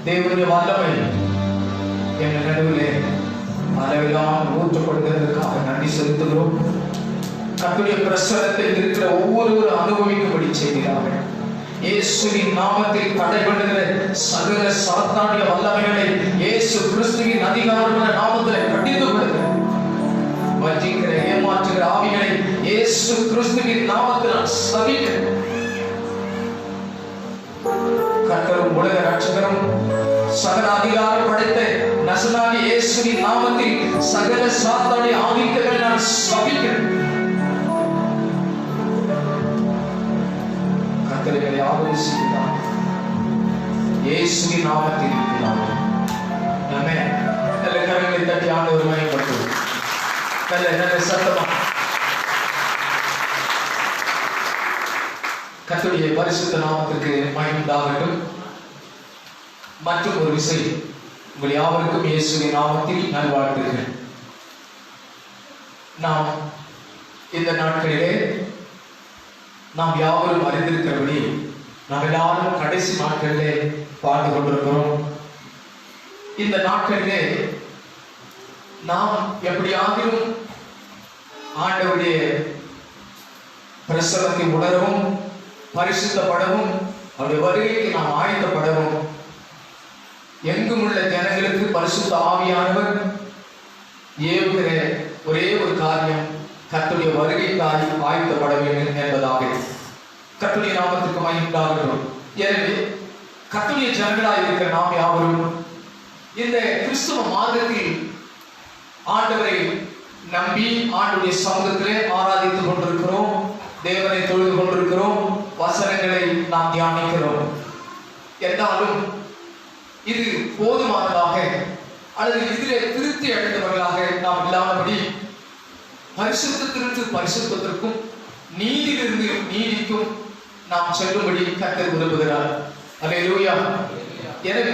தேவனுடைய வல்லமை எங்கள் நடுவிலே அளவில்லாமல் ஊற்றப்படுகிறதுக்காக நன்றி செலுத்துகிறோம். கர்த்தருடைய பிரசன்னத்தில் இருக்கிற ஒவ்வொருவரும் அனுபவிக்கும்படி செய்கிறார்கள். இயேசுவின் நாமத்தில் தடைபடுகிற சகல சாத்தானிய வல்லமைகளை இயேசு கிறிஸ்துவின் அதிகாரமான நாமத்தில் கடிந்து கொள்கிறேன். வஞ்சிக்கிற ஏமாற்றுகிற ஆவிகளை இயேசு கிறிஸ்துவின் நாமத்தில் சபிக்கிறேன். கர்த்தரும் உலக ரட்சகரும் சகல அதிகாரம் படைத்த நசராகிய இயேசுவின் நாமத்தில் சகல சாத்தானிய ஆவிகளை நான் சபிக்கிறேன். கர்த்தரை ஆலோசிக்கிறார் இயேசுவின் நாமத்தில் இருக்கிறார். ஆமென். நல்ல கரங்களை தட்டி ஆண்டவரை மகிமைப்படுத்துவோம். நல்ல சத்தமா கர்த்தருடைய பரிசுத்த நாமத்திற்கு மகிமை உண்டாகட்டும். மற்றும் ஒரு விஷயம், உங்கள் யாவருக்கும் இயேசுவின் நாமத்தில் நல்வாழ்த்துகிறேன். நாம் இந்த நாட்களிலே நாம் யாவரும் அறிந்திருக்கிறபடி நாம் எல்லாரும் கடைசி நாட்களிலே பார்த்து கொண்டிருக்கிறோம். இந்த நாட்களிலே நாம் எப்படியாகிலும் ஆண்டவருடைய பிரசன்னத்தை உணரவும் பரிசுத்தப்படவும் அவருடைய வருகைக்கு நாம் ஆயத்தப்படவும் எங்கும் உள்ள ஜனங்களுக்கு பரிசுத்த ஆவியானவர் ஏவுகிற ஒரே ஒரு காரியம் கர்த்தருடைய வருகைக்காய் ஆயத்தப்பட வேண்டும் என்பதாக. கர்த்தருடைய நாமத்துக்கு மகிமை உண்டாகட்டும். எனவே கர்த்தருடைய ஜனங்களாய் இருக்கிற நாம் யாவரும் இந்த கிறிஸ்துவ மாதத்தில் ஆண்டவரை நம்பி ஆண்டவருடைய சமூகத்திலே ஆராதித்துக் கொண்டிருக்கிறோம். தேவனை தொழுது கொண்டிருக்கிறோம். வசனங்களை நாம் தியானிக்கிறோம். என்றாலும் இது போதுமானதாக அல்லது இதிலே திருப்தி அடைந்தவர்களாக நாம் இல்லாதபடி பரிசுத்தத்திலிருந்து பரிசுத்தத்திற்கும் நீதியிலிருந்து நீதிக்கும் நாம் செல்லும்படி கர்த்தர் விரும்புகிறார். அல்லேலூயா. எனவே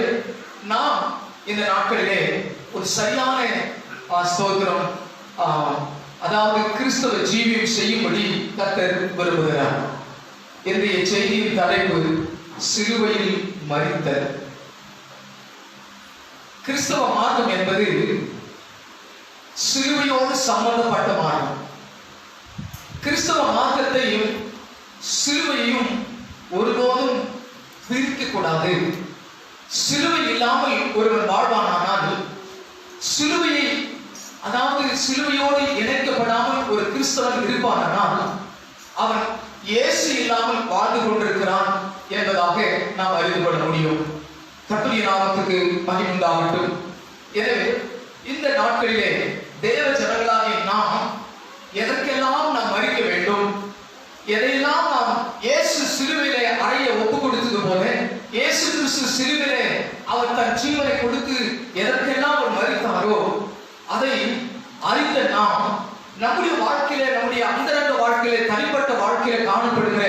நாம் இந்த நாட்களிலே ஒரு சரியான ஸ்தோத்திரம் அதாவது கிறிஸ்தவ ஜீவியம் செய்யும்படி கர்த்தர் விரும்புகிறார். இன்றைய செய்தியின் தலைப்பு சிலுவையில் மரித்த. கிறிஸ்தவ மார்க்கம் என்பது சிலுவையோடு சம்பந்தப்பட்ட மார்க்கம். கிறிஸ்தவ மார்க்கத்தையும் சிலுவையும் ஒருபோதும் பிரிக்க கூடாது. சிலுவை இல்லாமல் ஒருவன் வாழ்வானால், சிலுவையை அதாவது சிலுவையோடு இணைக்கப்படாமல் ஒரு கிறிஸ்தவன் இருப்பானால் அவன் இயேசு இல்லாமல் வாழ்ந்து கொண்டிருக்கிறான் என்பதாக நாம் அறிந்து கொள்ள முடியும். கர்த்தருடைய நாமத்துக்கு மகிமை உண்டாகட்டும். எனவே இந்த நாட்களிலே தேவ ஜனங்களாகிய நாம் எதற்கெல்லாம் நாம் மரிக்க வேண்டும், எதையெல்லாம் நாம் இயேசு சிலுவையிலே அறைய ஒப்பு கொடுத்தது போல இயேசு கிறிஸ்து சிலுவையிலே அவர் தன் ஜீவனை கொடுத்து எதற்கெல்லாம் அவர் மரித்தாரோ அதை அறிந்த நாம் நம்முடைய வாழ்க்கையிலே, நம்முடைய அந்தரங்க வாழ்க்கையிலே, தனிப்பட்ட வாழ்க்கையிலே காணப்படுகிற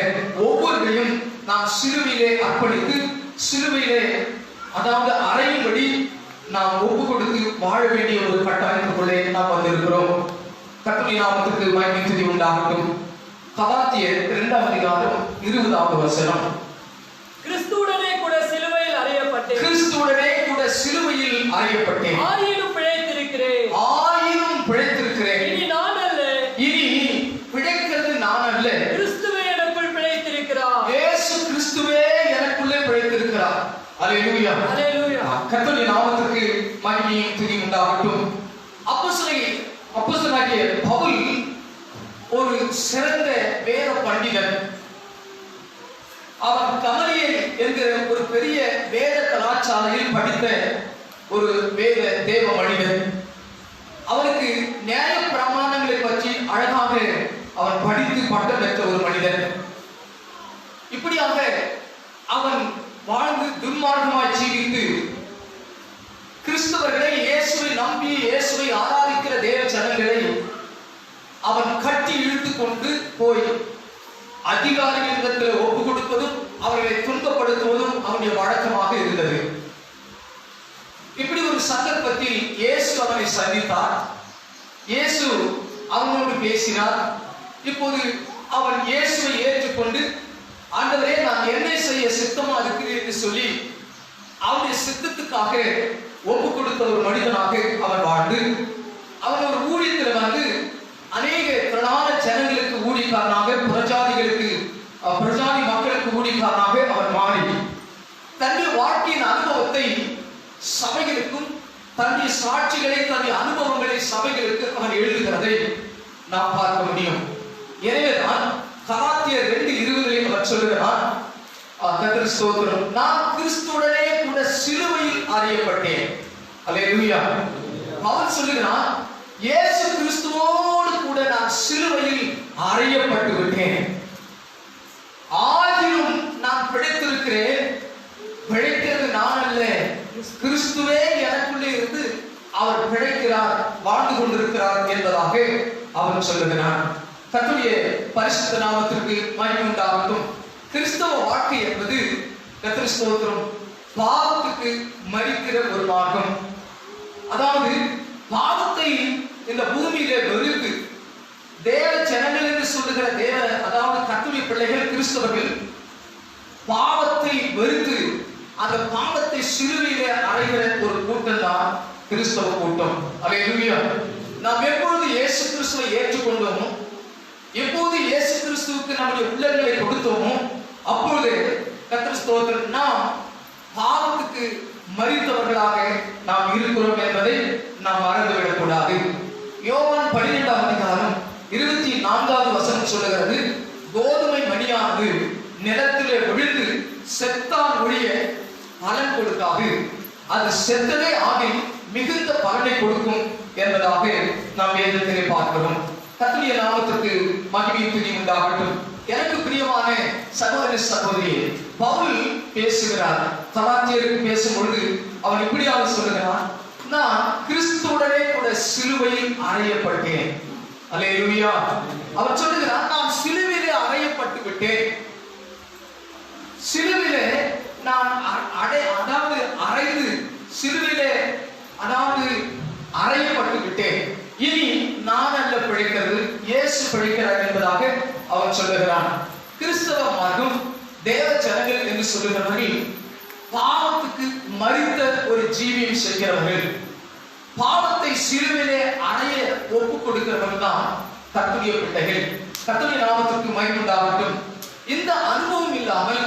ஒவ்வொருவரையும் நாம் சிலுவையிலே அர்ப்பணித்து சிலுவையிலே அதாவது அறையும்படி நாம் ஒப்பு கொடுத்து வாழ வேண்டிய ஒரு கட்டாயத்துக்குள்ளே நாம் வந்திருக்கிறோம். கர்த்தருடைய நாமத்துக்கு மகிமை உண்டாகட்டும். கலாத்தியர் 2ஆம் அதிகாரம் 20வது வசனம். கிறிஸ்துவுடனே கூட சிலுவையில் அறையப்பட்டேன். கிறிஸ்துவுடனே கூட சிலுவையில் அறையப்பட்டேன். ஆயினும் பிழைத்திருக்கிறேன். ஆயினும் பிழைத்திருக்கிறேன். இனி நான் அல்ல, இனி பிழைக்கிறது நான் அல்ல, கிறிஸ்துவே எனக்குள் பிழைத்திருக்கிறார். இயேசு கிறிஸ்துவே எனக்குள்ளே பிழைத்திருக்கிறார். அல்லேலூயா, அல்லேலூயா. கர்த்தருடைய நாமத்துக்கு மகிமையும் துதியும் உண்டாகட்டும். அப்போஸ்தலனாகிய பவுல் ஒரு சிறந்த வேத பண்டிதன். அவன் கமலியேல் என்கிற ஒரு பெரிய வேத கலாச்சாரையில் படித்த ஒரு வேத தேவ மனிதன். அவனுக்கு நியாய பிரமாணங்களை பற்றி அழகாக அவன் படித்து பட்டம் பெற்ற ஒரு மனிதன். இப்படியாக அவன் வாழ்ந்து துன்மார்க்கமாய் ஜீவித்து கிறிஸ்தவர்களை, இயேசுவை நம்பி இயேசுவை ஆராதிக்கிற தேவ ஜனங்களை அவன் கட்டி இழுத்து கொண்டு போய் அதிகாரிகளிடத்தில் ஒப்பு கொடுப்பதும் அவர்களை துன்பப்படுத்துவதும் அவனுடைய வழக்கமாக இருந்தது. இப்படி ஒரு சந்தர்ப்பத்தில் இயேசு அவனை சந்தித்தார். இயேசு அவனோடு பேசினார். இப்போது அவன் இயேசுவை ஏற்றுக்கொண்டு, ஆண்டவரே, நான் என்ன செய்ய சித்தமா இருக்கிறேன் என்று சொல்லி அவனுடைய சித்தத்துக்காக ஒப்பு கொடுத்த ஒரு மனிதனாக அவன் வாழ்ந்து, அவன் ஒரு ஊழியத்தில் வந்து அநேக பிரதான ஜனங்களுக்கு ஊழியக்காரனாக, பிரஜாதி மக்களுக்கு ஊழியக்காரனாக அவன் மாறி தன்னுடைய வாழ்க்கையின் அனுபவத்தை சபைகளுக்கும், தன்னுடைய சாட்சிகளை, தன்னுடைய அனுபவங்களை சபைகளுக்கு அவன் எழுதுகிறதை நாம் பார்க்க முடியும். எனவேதான் கலாத்தியர் 2:20 அவர் சொல்லுகிறார், கர்த்தர் ஸ்தோத்திரம், நான் கிறிஸ்துவுடனே கூட சிலுவையில் அறையப்பட்டேன். அல்லேலூயா. அவர் சொல்லுகிறார், இயேசு கிறிஸ்துவோடு கூட நான் சிலுவையில் அறையப்பட்டு விட்டேன். ஆகிலும் நான் பிழைத்திருக்கிறேன். பிழைக்கிறது நான் அல்ல, கிறிஸ்துவே எனக்குள்ளே இருந்து அவர் பிழைக்கிறார், வாழ்ந்து கொண்டிருக்கிறார் என்பதாக அவர் சொல்லுகிறார். கர்த்தருடைய பரிசுத்த நாமத்திற்கு மகிமை உண்டாகட்டும். கிறிஸ்தவ வாழ்க்கை என்பது, கர்த்தர் ஸ்தோத்திரம், பாவத்துக்கு மரிக்கிற ஒரு மார்க்கம். அதாவது பாவத்தை இந்த பூமியிலே வெறுத்து தேவ ஜனங்கள் என்று சொல்லுகிற அதாவது கர்த்தருடைய பிள்ளைகள் கிறிஸ்தவர்கள் பாவத்தை வெறுத்து அந்த பாவத்தை சிலுவையிலே அறைகிற ஒரு கூட்டம் தான் கிறிஸ்தவ கூட்டம். அல்லேலூயா. நாம் எப்பொழுது இயேசு கிறிஸ்துவை ஏற்றுக்கொண்டோமோ, எப்போது இயேசு கிறிஸ்துவுக்கு நம்முடைய உள்ளங்களை கொடுத்தோமோ, அப்பொழுது கர்த்தர் ஸ்தோத்திரம், நாம் பாவத்துக்கு மரித்தவர்களாக நாம் இருக்கிறோம் என்பதை நாம் மறந்துவிடக் கூடாது. யோவான் 12ஆம் அதிகாரம் 24வது வசனம் சொல்லுகிறது, கோதுமை மணியானது நிலத்திலே விழுந்து செத்தால் ஒழிய பலன் கொடுக்காது, அது செத்ததே ஆகி மிகுந்த பலனை கொடுக்கும் என்பதாக நாம் வேதத்திலே பார்க்கிறோம். கர்த்தருடைய நாமத்திற்கு மகிமையும் துதியும் உண்டாகட்டும். எனக்கு பிரியமான சகோதர சகோதரியே, பவுல் பேசுகிறார். கலாத்தியருக்கு பேசும்பொழுது அவன் இப்படியாக சொல்லுகிறான், நான் கிறிஸ்துவுடனே கூட சிலுவையில் அறையப்பட்டேன். அல்லேலூயா. அவர் சொல்லுகிறார், நான் சிலுவையிலே அறையப்பட்டு விட்டேன். சிலுவையிலே நான் அதாவது அறைந்து சிலுவையிலே அதாவது அறையப்பட்டு விட்டேன். இனி நான் பிழைக்கிறது, இயேசு பிழைக்கிறார் என்பதாக அவன் சொல்லுகிறான். கிறிஸ்தவ மார்க்கம் தேவ ஜனங்கள் என்று சொல்லுகிறவர்கள் பாவத்துக்கு மரித்த ஒரு ஜீவியம் செய்கிறவர்கள், பாவத்தை சிலுவையிலே அடைய ஒப்புக் கொடுக்கிறவர்கள் தான் கர்த்தருடைய பிள்ளைகள். கர்த்தருடைய நாமத்திற்கு மகிமை உண்டாகட்டும். இந்த அனுபவம் இல்லாமல்,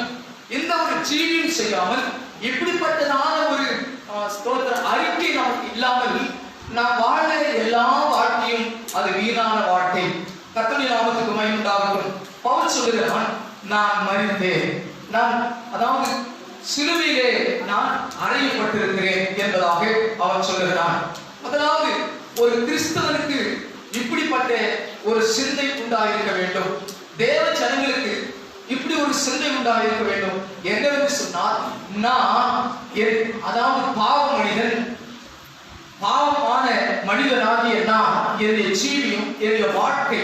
இந்த ஒரு ஜீவியம் செய்யாமல், இப்படிப்பட்டதான ஒரு ஸ்தோத்திர அறிக்கை நமக்கு இல்லாமல் நாம் வாழ எல்லா வாழ்க்கையும் அது வீணான வாழ்க்கை. கர்த்தருடைய நாமத்துக்கு மகிமை உண்டாகட்டும். பவுல் சொல்லுகிறான், நான் மரித்தேன், நான் அதாவது சிலுவையிலே நான் அறையப்பட்டிருக்கிறேன் என்பதாக அவன் சொல்லுகிறான். முதலாவது ஒரு கிறிஸ்தவனுக்கு இப்படிப்பட்ட ஒரு சிந்தை உண்டாயிருக்க வேண்டும். தேவ ஜனங்களுக்கு இப்படி ஒரு சிந்தை உண்டாயிருக்க வேண்டும். என்னவென்று சொன்னால், நான் அதாவது பாவ மனிதன், பாவமான மனிதனாகிய நான், என்னுடைய ஜீவியம், என்னுடைய வாழ்க்கை,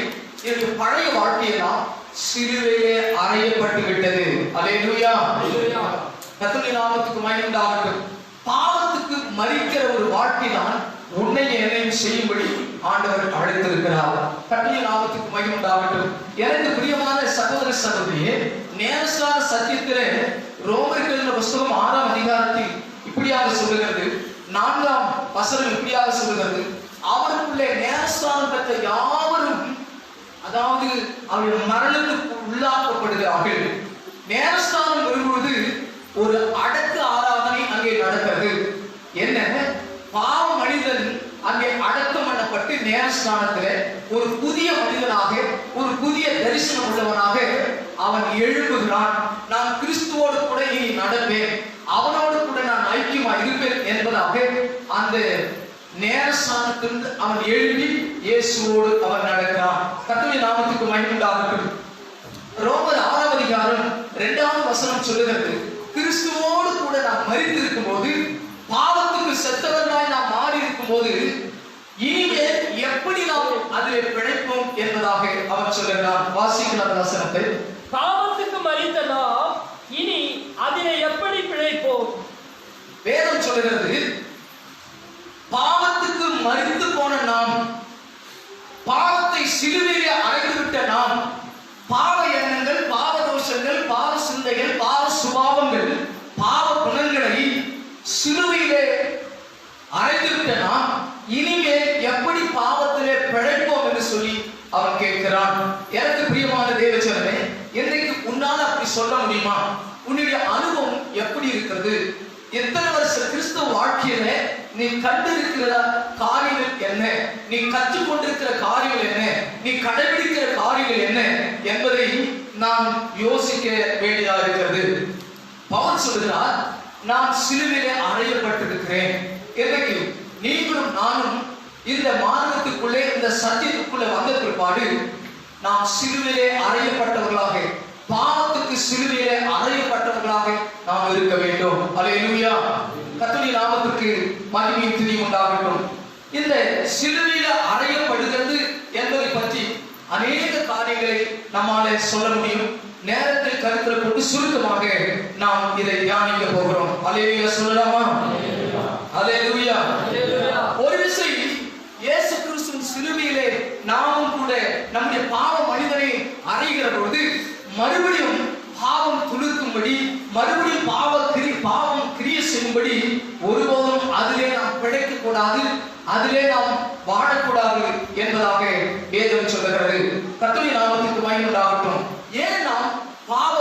என்னுடைய பழைய வாழ்க்கையெல்லாம் சிலுவையிலே அறையப்பட்டு விட்டது. அல்லேலூயா. கர்த்தருடைய நாமத்துக்கு மகிமை உண்டாகட்டும். பாவத்துக்கு மரிக்கிற ஒரு வாழ்க்கை தான் உன்னை என்னையும் செய்யும்படி ஆண்டவர் அழைத்திருக்கிறார். கர்த்தருடைய நாமத்துக்கு மகிமை உண்டாகட்டும். எனக்கு பிரியமான சகோதர சகோதரியே, ஞானஸ்நான சத்தியத்திலே ரோமர்கள் புத்தகம் 6ஆம் அதிகாரத்தில் இப்படியாக சொல்லுகிறது, 4ஆம் வசனம் இப்படியாக சொல்லுகிறது, அவருக்குள்ளே ஞானஸ்நானம் பெற்ற யாவரும் அதாவது அவர்கள் மரணத்துக்கு உள்ளாக்கப்படுகிறார்கள். ஞானஸ்நானம் வரும்பொழுது ஒரு அடக்க ஆராதனை அங்கே நடக்கிறது. என்ன? பாவ மனிதன் அங்கே அடக்கம் பண்ணப்பட்டு ஞானஸ்நானத்திலே ஒரு புதிய மனிதனாக, ஒரு புதிய தரிசனம் உள்ளவனாக அவன் எழும்புகிறான். நான் கிறிஸ்துவோடு கூட இனி நடப்பேன், அவனோடு கூட நான் ஐக்கியமாக இருப்பேன் என்பதாக அந்த ஞானஸ்நானத்திலிருந்து அவன் எழுப்பி இயேசுவோடு அவன் நடக்கிறான். கர்த்தருடைய நாமத்துக்கு மகிமை உண்டாகட்டும். ரோமர் 6ஆம் அதிகாரம் 2ஆம் வசனம் சொல்லுகிறது, கிறிஸ்துவோடு கூட நாம் மரித்திருக்கும் போது, பாவத்துக்கு செத்தவர்களாய் நாம் மாறி இருக்கும் போது, இனிமேல் எப்படி நாம் அதில் பிழைப்போம் என்பதாக அவன் சொல்லுகிறான். வாசிக்கிற வசனத்தை, பாவத்துக்கு மரித்த நாம் இனி அதிலே எப்படி பிழைப்போம்? வேதம் சொல்லுகிறது, பாவத்துக்கு மரித்து போன நாம், பாவத்தை சிலுவையிலே அடைந்துவிட்ட நாம், பாவ எண்ணங்கள், பாவ தோஷங்கள், பாவ சிந்தைகள், பாவ சுபாவங்கள், பாவ குணங்களை சிலுவையிலே அடைந்துவிட்ட நாம் இனிமேல் எப்படி பாவத்திலே பிழைப்போம் என்று சொல்லி அவன் கேட்கிறான். எனக்கு பிரியமான தேவஜனமே, இன்றைக்கு உன்னால அப்படி சொல்ல முடியுமா? உன்னுடைய அனுபவம் எப்படி இருக்கிறது? எத்தனை வருஷ கிறிஸ்தவ வாழ்க்கையில நீ கண்டிருக்கிற காரியங்கள் என்ன, நீ கற்றுக்கொண்டிருக்கிற காரியங்கள் என்ன, நீ கடைபிடிக்கிற காரியங்கள் என்ன என்பதை நாம் யோசிக்க வேண்டியதாக இருக்கிறது. பவுல் சொல்கிறார், நான் சிலுவையிலே அறையப்பட்டிருக்கிறேன். இன்றைக்கு நீங்களும் நானும் இந்த மார்க்கத்துக்குள்ளே, இந்த சத்தியத்துக்குள்ளே வந்த பிற்பாடு நாம் சிலுவையிலே அறையப்பட்டவர்களாக, பாவத்துக்கு சிலுவையிலே அறையப்பட்டவர்களாக நாம் இருக்க வேண்டும். அல்லேலூயா. கர்த்தருடைய நாமத்திற்கு மகிமையும் துதியும் உண்டாகட்டும். இந்த சிலுவையில அறையப்படுகிறது என்பதை பற்றி அநேக காரியங்களை நம்மால சொல்ல முடியும். நேரத்தை கருத்தில் கொண்டு சுருக்கமாக நாம் இதை தியானிக்க போகிறோம். அல்லேலூயா சொல்லலாமா? அல்லேலூயா. ஒரு விசை இயேசு கிறிஸ்துவின் சிலுவையிலே நாமும் கூட நம்முடைய பாவ மனிதனை அறைகிற பொழுது, மறுபடியும் பாவம் துளுக்கும்படி, மறுபடியும் பாவம் கிரியை செய்யும்படி ஒருபோதும் அதிலே நாம் பிழைக்க கூடாது, அதிலே நாம் வாழக்கூடாது என்பதாக வேதம் சொல்லுகிறது. கர்த்தருடைய நாமத்துக்கு மகிமை உண்டாகட்டும். ஏன் நாம் பாவ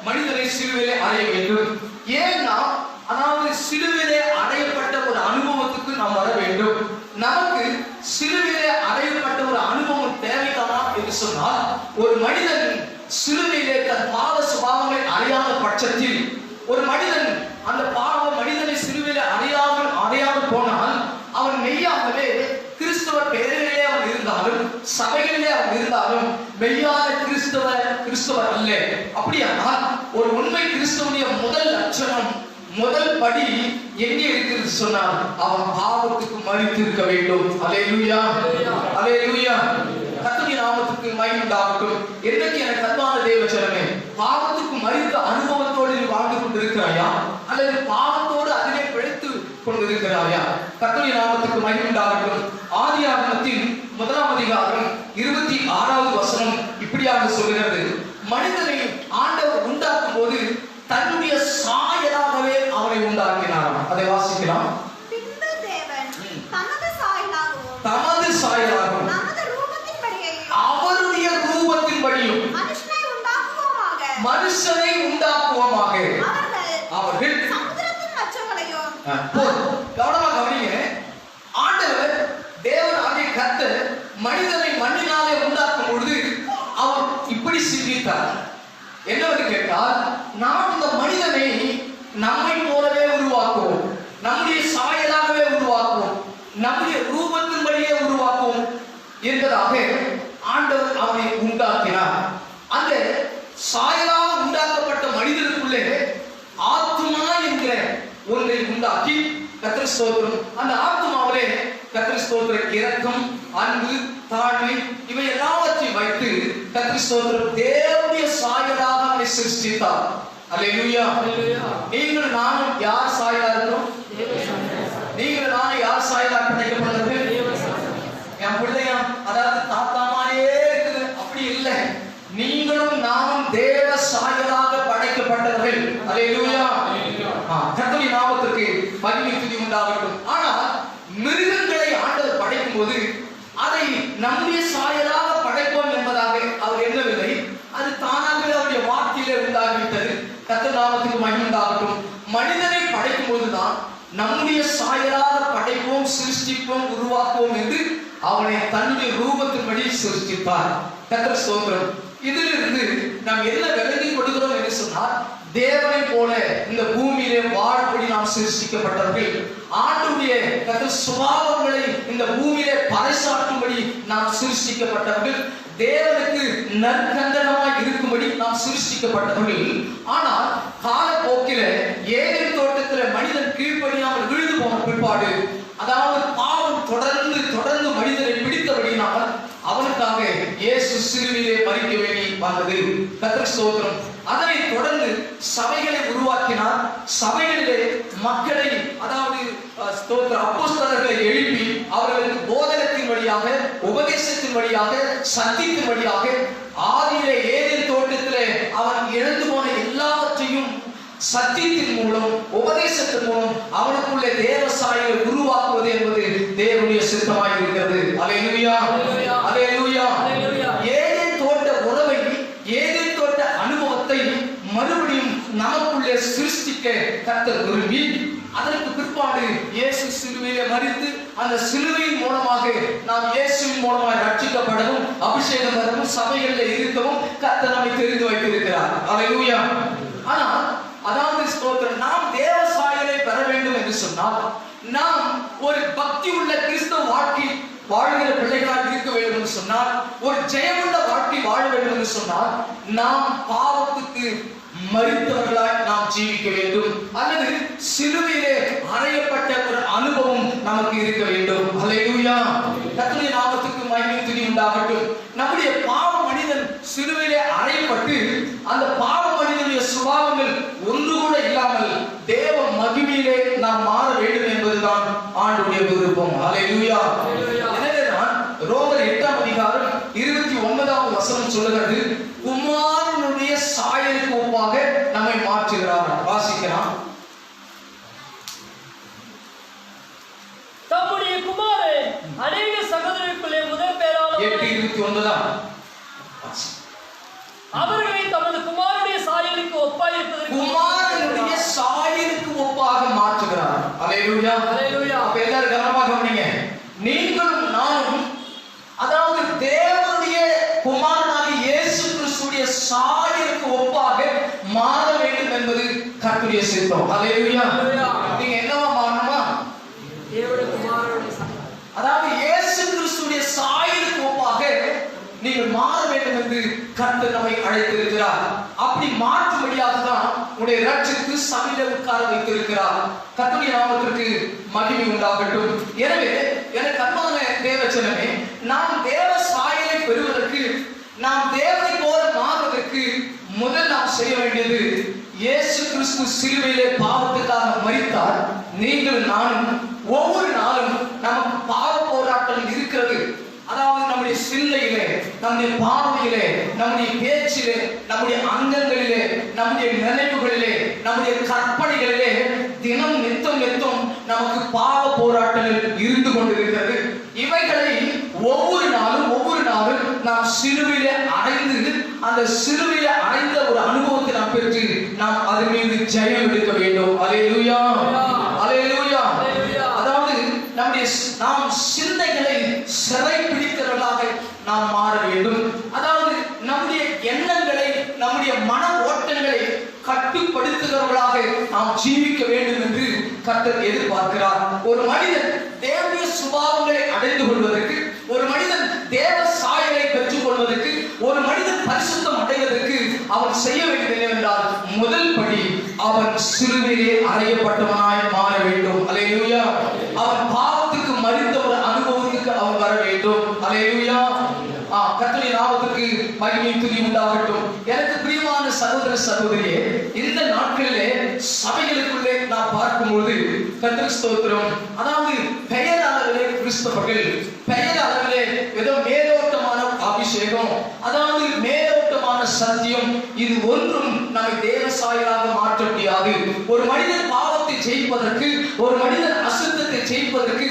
மனிதனை சிலுவையிலே அறைய வேண்டும்? ஏன் நாம் அதாவது சிலுவையிலே அறையப்பட்ட ஒரு அனுபவத்துக்கு நாம் வர வேண்டும்? நமக்கு சிலுவையிலே அறையப்பட்ட ஒரு அனுபவம் தேவைதானா என்று சொன்னால், ஒரு மனிதன் சிலுவையிலே தன் பாவ சுபாவங்களை அறியாத பட்சத்தில், ஒரு மனிதன் அந்த பாவ மனிதனை சிலுவையிலே அறியாமல் போனால், அவன் மெய்யாகவே கிறிஸ்தவ பெயரிலே அவன் இருந்தாலும், சபைகளிலே அவன் இருந்தாலும் மெய்யான கிறிஸ்தவர் அல்ல. அப்படியானால் ஒரு உண்மை கிறிஸ்தவனுடைய முதல் லட்சணம், முதல் படி எங்கே இருக்கிறது சொன்னால், அவன் பாவத்துக்கு மரித்து இருக்க வேண்டும். அல்லேலூயா. அல்லேலூயா. கர்த்தருடைய நாமத்துக்கு மகிமை உண்டாகட்டும். இன்றைக்கு எனக்கு அன்பான தேவஜனமே, பாவத்துக்கு மரித்த அனுபவத்தோடு நீ வாழ்ந்து கொண்டிருக்கிறாயா, அல்லது பாவத்தோடு அதிலே பிழைத்து கொண்டிருக்கிறாயா? கர்த்தருடைய நாமத்துக்கு மகிமை உண்டாகட்டும். ஆதியாகமத்தின் 1ஆம் அதிகாரம் மனுஷனை உண்டாக்குவோமாக. அவர்கள் சமுத்திரத்தின் மச்சங்களையும் கவனமாக கவனிங்க. ஆண்டவர் தேவனாகிய கர்த்தர் மனிதனை மண்ணினாலே உண்டாக்கும் பொழுது அவர் இப்படி சிந்தித்தார். என்னவென்று கேட்டால், நாம் இந்த மனிதனை நம்மை போலவே உருவாக்குவோம், நம்முடைய சாயலாகவே உருவாக்குவோம், நம்முடைய ரூபத்தின்படியே உருவாக்குவோம் என்பதாக ஆண்டவர் அவனை உண்டாக்கினார். அந்த சாயலாக உண்டாக்கப்பட்ட மனிதனுக்குள்ளே ஆத்துமா என்கிற ஒன்றை உண்டாக்கி கர்த்தர் ஸ்தோத்திரம், அந்த ஆத்துமாவிலே கர்த்தர் ஸ்தோத்திரம் இரக்கம், அன்பு, தாழ்மை இவை எல்லாவற்றையும் வைத்து கர்த்தர் ஸ்தோத்திரம் தேவனுடைய சாயலாக அவனை சிருஷ்டித்தார். அல்லேலூயா. நீங்கள் நானும் யார் சாயலா இருக்கிறோம்? நீங்கள் நானும் யார் சாயலா படைக்கப்பட்டது? என் பிள்ளையா அதாவது தாத்தா மாதிரியே இருக்குது அப்படி இல்லை. நீங்களும் நானும் தேவ சாயலாக படைக்கப்பட்டவர்கள். அல்லேலூயா. கர்த்தருடைய நாமத்திற்கு மகிமை துதி உண்டாகட்டும். ஆனால் மிருகங்களை ஆண்டவர் படைக்கும் போது அதை நம்முடைய சாயலாக படைப்போம் என்பதாக அவர் எண்ணவில்லை. அது தானாகவே அவருடைய வார்த்தையிலே உண்டாகிவிட்டது. கர்த்தர் நாமத்துக்கு மகிமை உண்டாகட்டும். மனிதனை படைக்கும் போதுதான் நம்முடைய சாயலாக படைப்போம், சிருஷ்டிப்போம், உருவாக்குவோம் என்று அவனை தன்னுடைய ரூபத்தின்படி சிருஷ்டிப்பார். கர்த்தர் ஸ்தோத்திரம். இதிலிருந்து நாம் என்ன விளங்கி கொடுக்கிறோம் என்று சொன்னால், தேவனை போல இந்த பூமியிலே வாழப்படி நாம் சிருஷ்டிக்கப்பட்டவர்கள். ஆண்டுடைய கர்த்தர் சுபாவங்களை இந்த பூமியிலே பறைசாற்றும்படி நாம் சிருஷ்டிக்கப்பட்டவர்கள். தேவனுக்கு நற்கண்டனமாய் இருக்கும்படி நாம் சிருஷ்டிக்கப்பட்டவர்கள். ஆனால் காலப்போக்கில ஏதேன் தோட்டத்தில் மனிதன் கீழ்ப்படியாமல் விழுந்து போன பிற்பாடு, அதாவது பாவம் தொடர்ந்து தொடர்ந்து மனிதனை பிடித்தபடியினால் அவனுக்காக இயேசு சிலுவையிலே மரிக்க வேண்டி வந்தது. கர்த்தர் ஸ்தோத்திரம். அதனை தொடர்ந்து சபைகளை உருவாக்கினார். சபைகளிலே மக்களை, அதாவது ஸ்தோத்திர அப்போஸ்தலர்களை எழுப்பி அவர்களுக்கு போதகத்தின் வழியாக, உபதேசத்தின் வழியாக, சத்தியத்தின் வழியாக ஆதியிலே ஏதேன் தோட்டத்திலே அவன் இழந்து போன எல்லாவற்றையும் சத்தியத்தின் மூலம், உபதேசத்தின் மூலம் அவனுக்குள்ளே தேவ சாயலை உருவாக்குவது என்பது தேவனுடைய சித்தமாக இருக்கிறது. அல்லேலூயா. அல்லேலூயா. ஏதேன் தோட்ட உறவை, ஏதேன் தோட்ட அனுபவத்தை மறுபடியும் நமக்குள்ளே சிருஷ்டிக்க கர்த்தர் விரும்பி, அதற்கு பிற்பாடு இயேசு சிலுவையிலே மரித்து அந்த சிலுவையின் மூலமாக நாம் இயேசுவின் மூலமாக ரட்சிக்கப்படவும், அபிஷேகம் பெறவும், சபைகளில் இருக்கவும் கர்த்தர் நம்மை தெரிந்து வைத்திருக்கிறார். அல்லேலூயா. ஆனால் அதாவது ஸ்தோத்திரம், நாம் தேவ சாயலை பெற வேண்டும் என்று சொன்னால், நாம் ஒரு பக்தி உள்ள கிறிஸ்தவ வாழ்க்கை வாழ்கிற பிள்ளைகளாக இருக்க வேண்டும் என்று சொன்னால், ஒரு ஜெயமுள்ள வாழ்க்கை வாழ வேண்டும் என்று சொன்னால், நாம் பாவத்துக்கு மரித்தவர்களாய் நாம் ஜீவிக்க வேண்டும், அல்லது சிலுவையிலே அறையப்பட்ட ஒரு அனுபவம் நமக்கு இருக்க வேண்டும். அல்லேலூயா. கர்த்தருடைய நாமத்துக்கு மகிமை துதி உண்டாகட்டும். நம்முடைய பாவ மனிதன் சிலுவையிலே அறையப்பட்டு அந்த பாவ மனிதனுடைய சுபாவங்கள் ஒன்று கூட இல்லாமல் தேவ மகிமையிலே நாம் மாற வேண்டும் என்பதுதான் ஆண்டவருடைய விருப்பம். அல்லேலூயா. எனவே தான் ரோமர் 8ஆம் அதிகாரம் 29ஆம் வசனம் சொல்லுகிறது, குமாரனுடைய சாயலுக்கு ஒப்பாக நம்மை மாற்றுகிறார். வாசிக்கலாம். தம்முடைய குமாரன் அநேக சகோதரருக்குள்ளே முதல் பேரான 8:29 அவர்களை தமது குமாரனுடைய சாயலுக்கு ஒப்பாயிருப்பதற்கு குமாரனுடைய சாயலுக்கு ஒப்பாக மாற்றுகிறார். அல்லேலூயா. அல்லேலூயா. அப்ப எல்லாரும் கவனமாக கவனிங்க. நீங்களும் நானும், அதாவது தேவனுடைய குமாரனாகிய இயேசு கிறிஸ்துவின் சாயலுக்கு ஒப்பாக மாற வேண்டும் என்பது கர்த்தருடைய சித்தம். அல்லேலூயா. நீங்க என்னவா மாறணுமா? தேவனுடைய குமாரனுடைய சாயல், அதாவது இயேசு கிறிஸ்துவின் சாயலுக்கு ஒப்பாக நீங்கள் மாற வேண்டும் என்று கர்த்தர் நம்மை அழைத்திருக்கிறார். அப்படி மாற்றும்படியாக தான் உடைய ரட்சித்து சபையிலே உட்கார வைத்திருக்கிறார். கர்த்தருடைய நாமத்திற்கு மகிமை உண்டாகட்டும். எனவே எனக்கு அன்பான தேவஜனமே, நாம் தேவ சாயலை பெறுவதற்கு, நாம் தேவனை போல மாறுவதற்கு முதல் நாம் செய்ய வேண்டியது, இயேசு கிறிஸ்து சிலுவையிலே பாவத்துக்காக மரித்தார். நீங்கள் நானும் ஒவ்வொரு நாளும் நமக்கு பாவ போராட்டம் இருக்கிறது. அதாவது நம்முடைய சிந்தையிலே, நம்முடைய பார்வையிலே, நம்முடைய பேச்சிலே, நம்முடைய அங்கங்களிலே, நம்முடைய நினைவுகளிலே, நம்முடைய கற்பனைகளிலே தினம் நித்தம் நித்தம் நமக்கு பாவ போராட்டங்கள் இருந்து கொண்டிருக்கிறது. இவைகளை ஒவ்வொரு நாளும் நாம் சிலுவையிலே அடைந்து அந்த சிலுவையை அடைந்த ஒரு அனுபவத்தை நாம் பெற்று நாம் அதன் மீது ஜெயம் எடுக்க வேண்டும். அல்லேலூயா, அல்லேலூயா. அதாவது நாம் சிந்தைகளை சிறை பிடிக்கிறவர்களாக நாம் மாற வேண்டும். அதாவது நம்முடைய எண்ணங்களை, நம்முடைய மன ஓட்டங்களை கட்டுப்படுத்துகிறவர்களாக நாம் ஜீவிக்க வேண்டும் என்று கர்த்தர் எதிர்பார்க்கிறார். ஒரு மனிதன் தேவனுடைய சுபாவங்களை அடைந்து கொள்வதற்கு, ஒரு மனிதன் தேவ சாயலை பெற்றுக் கொள்வதற்கு, ஒரு மனிதன் பரிசுத்தம் அடைவதற்கு அவன் செய்ய வேண்டியது என்னவென்றால், முதல் படி அவன் சிலுவையிலே அறையப்பட்டவனாய் மாற வேண்டும். அல்லேலூயா. அவன் பாவத்துக்கு மரித்த ஒரு அனுபவத்துக்கு அவன் வர வேண்டும். அல்லேலூயா. கர்த்தருடைய நாமத்துக்கு மகிமை துதி உண்டாகட்டும். எனக்கு பிரியமான சகோதர சகோதரியே, இந்த நாட்களிலே சபைகளுக்குள்ளே நான் பார்க்கும்போது கர்த்தர் ஸ்தோத்திரம், அதாவது பெயர் அளவிலே கிறிஸ்தவர்கள், பெயர் அளவிலே ஏதோ மேலோட்டமான அபிஷேகம், அதாவது மேலோட்டமான சத்தியம், இது ஒன்றும் நம்மை தேவ சாயலாக மாற்ற முடியாது. ஒரு மனிதன் பாவத்தை ஜெயிப்பதற்கு, ஒரு மனிதன் அசுத்தத்தை ஜெயிப்பதற்கு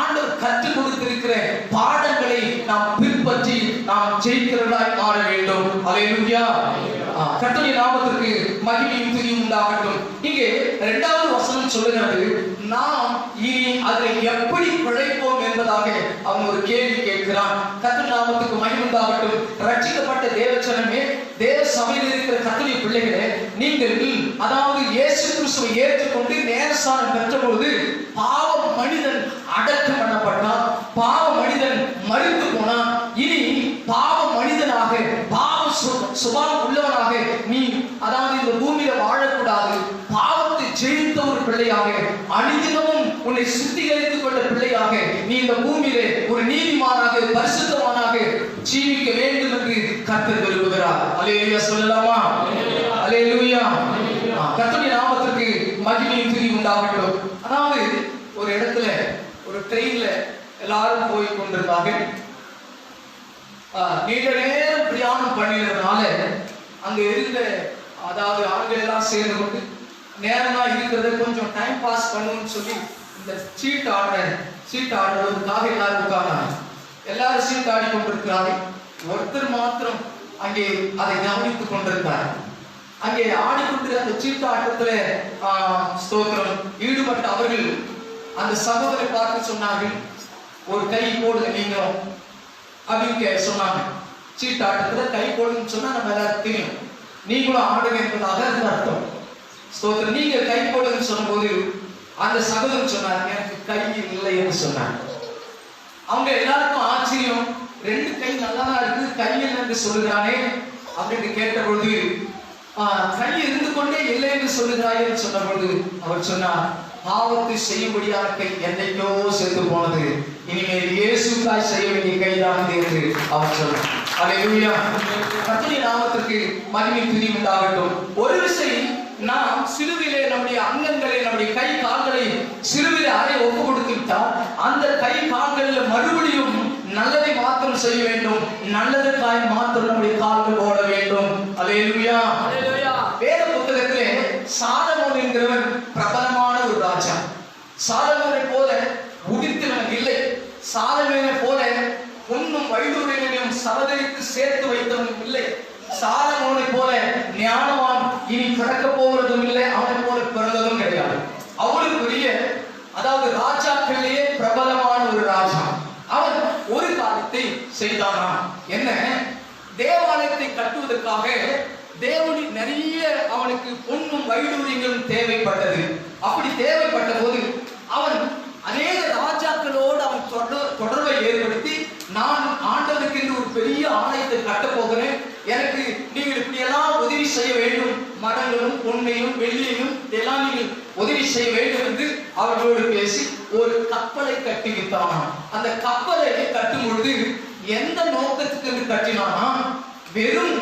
ஆண்டவர் கற்றுக் கொடுத்திருக்கிற பாடங்களை நாம் பின்பற்றி நாம் ஜெயிக்கிறவர்களாய் மாற வேண்டும். அல்லேலூயா. கர்த்தருடைய நாமத்திற்கு மகிமையும் துதியும் உண்டாகட்டும். இங்கே 2வது வசனம் சொல்லுகிறது, நாம் இனி அதை எப்படி பிழைப்போம் என்பதாக அவன் ஒரு கேள்வி கேட்கிறான். கர்த்தருடைய நாமத்துக்கு மகிமை உண்டாகட்டும். ரட்சிக்கப்பட்ட தேவச்சனமே, தேவ சபையில் இருக்கிற கர்த்தருடைய பிள்ளைகளே, நீங்கள் அதாவது இயேசு கிறிஸ்துவை ஏற்றுக்கொண்டு ஞானஸ்நானம் பெற்றபோது பாவ மனிதன் அடக்கம் பண்ணப்பட்டான், பாவ மனிதன் மரித்து போனான். இனி பாவ மனிதனாக, பாவ சுபாவம் உள்ளவனாக நீ அதாவது இந்த பூமியில வாழக்கூடாது. பாவத்தை ஜெயித்த ஒரு பிள்ளையாக, அனுதினமும் உன்னை சுத்திகரித்துக் கொண்ட பிள்ளையாக நீ இந்த பூமியிலே ஒரு நீதிமானாக, பரிசுத்தமானாக ஜீவிக்க வேண்டும் என்று கர்த்தர் விரும்புகிறார். அல்லேலூயா சொல்லலாமா? அல்லேலூயா. கர்த்தருடைய நாமத்திற்கு மகிமையும் துதி உண்டாகட்டும். அதாவது ஒரு இடத்துல ஒரு ட்ரெயின்ல எல்லாரும் போய் கொண்டிருந்தாங்க. நீண்ட நேரம் பிரயாணம் பண்ணினதுனால அங்க இருந்த அதாவது ஆண்கள் எல்லாம் சேர்ந்து கொண்டு நேரமா இருக்கிறத கொஞ்சம் டைம் பாஸ் பண்ணணும்னு சொல்லி இந்த சீட் ஆடுறதுக்காக எல்லாரும் உட்கார்ந்தாங்க. எல்லாரும் சீட் ஆடி கொண்டிருக்கிறாங்க. ஒருத்தர் மாத்திரம் அங்கே அதை கவனித்துக் கொண்டிருந்தார். அங்கே ஆடிக்கொண்டு அந்த சீட்டு ஆட்டத்துல ஸ்தோத்திரம் ஈடுபட்ட அவர்கள் அந்த சகோதரை பார்த்து சொன்னார்கள், ஒரு கை போடுங்க நீங்களும் அப்படின்னு சொன்னாங்க. சீட்டு ஆட்டத்துல கை போடுன்னு சொன்னா நம்ம எல்லாரும் தெரியும், நீங்களும் ஆடுங்க என்பதாக அது அர்த்தம். ஸ்தோத்திரம். நீங்க கை போடுங்கன்னு சொன்னபோது அந்த சகோதரன் சொன்னார், எனக்கு கை இல்லை என்று சொன்னாங்க. அவங்க எல்லாருக்கும் ஆச்சரியம், 2 கை நல்லா தான் இருக்கு, கையில் என்று சொல்லுகிறானே அப்படின்னு கேட்ட பொழுது, கை இருந்து கொண்டே இல்லை என்று சொல்லுகிறாய் சொன்ன பொழுது அவர் சொன்னார், பாவத்தை செய்யும்படியான கை என்னைக்கோ சென்று போனது, இனிமேல் இயேசுக்காய் செய்ய வேண்டிய கைதான் என்று அவர் சொன்னார். அல்லேலூயா. கர்த்தருடைய நாமத்திற்கு மகிமை துதி உண்டாகட்டும். ஒரு விசை நாம் சிலுவிலே நம்முடைய அங்கங்களை, நம்முடைய கை கால்களை சிலுவிலே அறை ஒப்பு கொடுத்து விட்டால் அந்த கை கால்களில் மறுபடியும் நல்லதை மாத்திரம் செய்ய வேண்டும், நல்லதுக்காய் மாத்திரம் நம்முடைய கால்கள் ஓட வேண்டும். அல்லேலூயா. வேத புத்தகத்திலே சாலமோன் என்கிறவன் பிரபலமான ஒரு ராஜா. சாலமோனை போல உதித்தவன் இல்லை, சாலமோனை போல பொன்னும் வைடூரியங்களையும் சவதரித்து சேர்த்து வைத்தவனும் இல்லை, சாலமோனை போல ஞானவான் இனி பிறக்க போவதும் இல்லை, அவனை போல பிறந்ததும் கிடையாது. அவனுக்கு பெரிய அதாவது ராஜாக்களிலேயே பிரபலமான ஒரு ராஜா. அவன் ஒரு காரியத்தை செய்தானா, என்ன? தேவாலயத்தை கட்டுவதற்காக தேவனின் நிறைய அவனுக்கு பொன்னும் வைடூரியங்களும் தேவைப்பட்டது. அப்படி தேவைப்பட்ட போது அவன் அநேக ராஜாக்களோடு அவன் தொடர்பை ஏற்படுத்தி, நான் ஆண்டவருக்கு என்று ஒரு பெரிய ஆலயத்தை கட்டப் போகிறேன், எனக்கு நீங்கள் இப்படியெல்லாம் உதவி செய்ய வேண்டும், மரங்களும் பொன்னையும் வெள்ளியையும் இதெல்லாம் நீங்கள் உதவி செய்ய வேண்டும் என்று அவர்களோடு பேசி ஒரு கப்பலை கட்டி விட்டான். அந்த கப்பலை கட்டும் பொழுது எந்த நோக்கத்துக்கு என்று கட்டினானா, வெறும்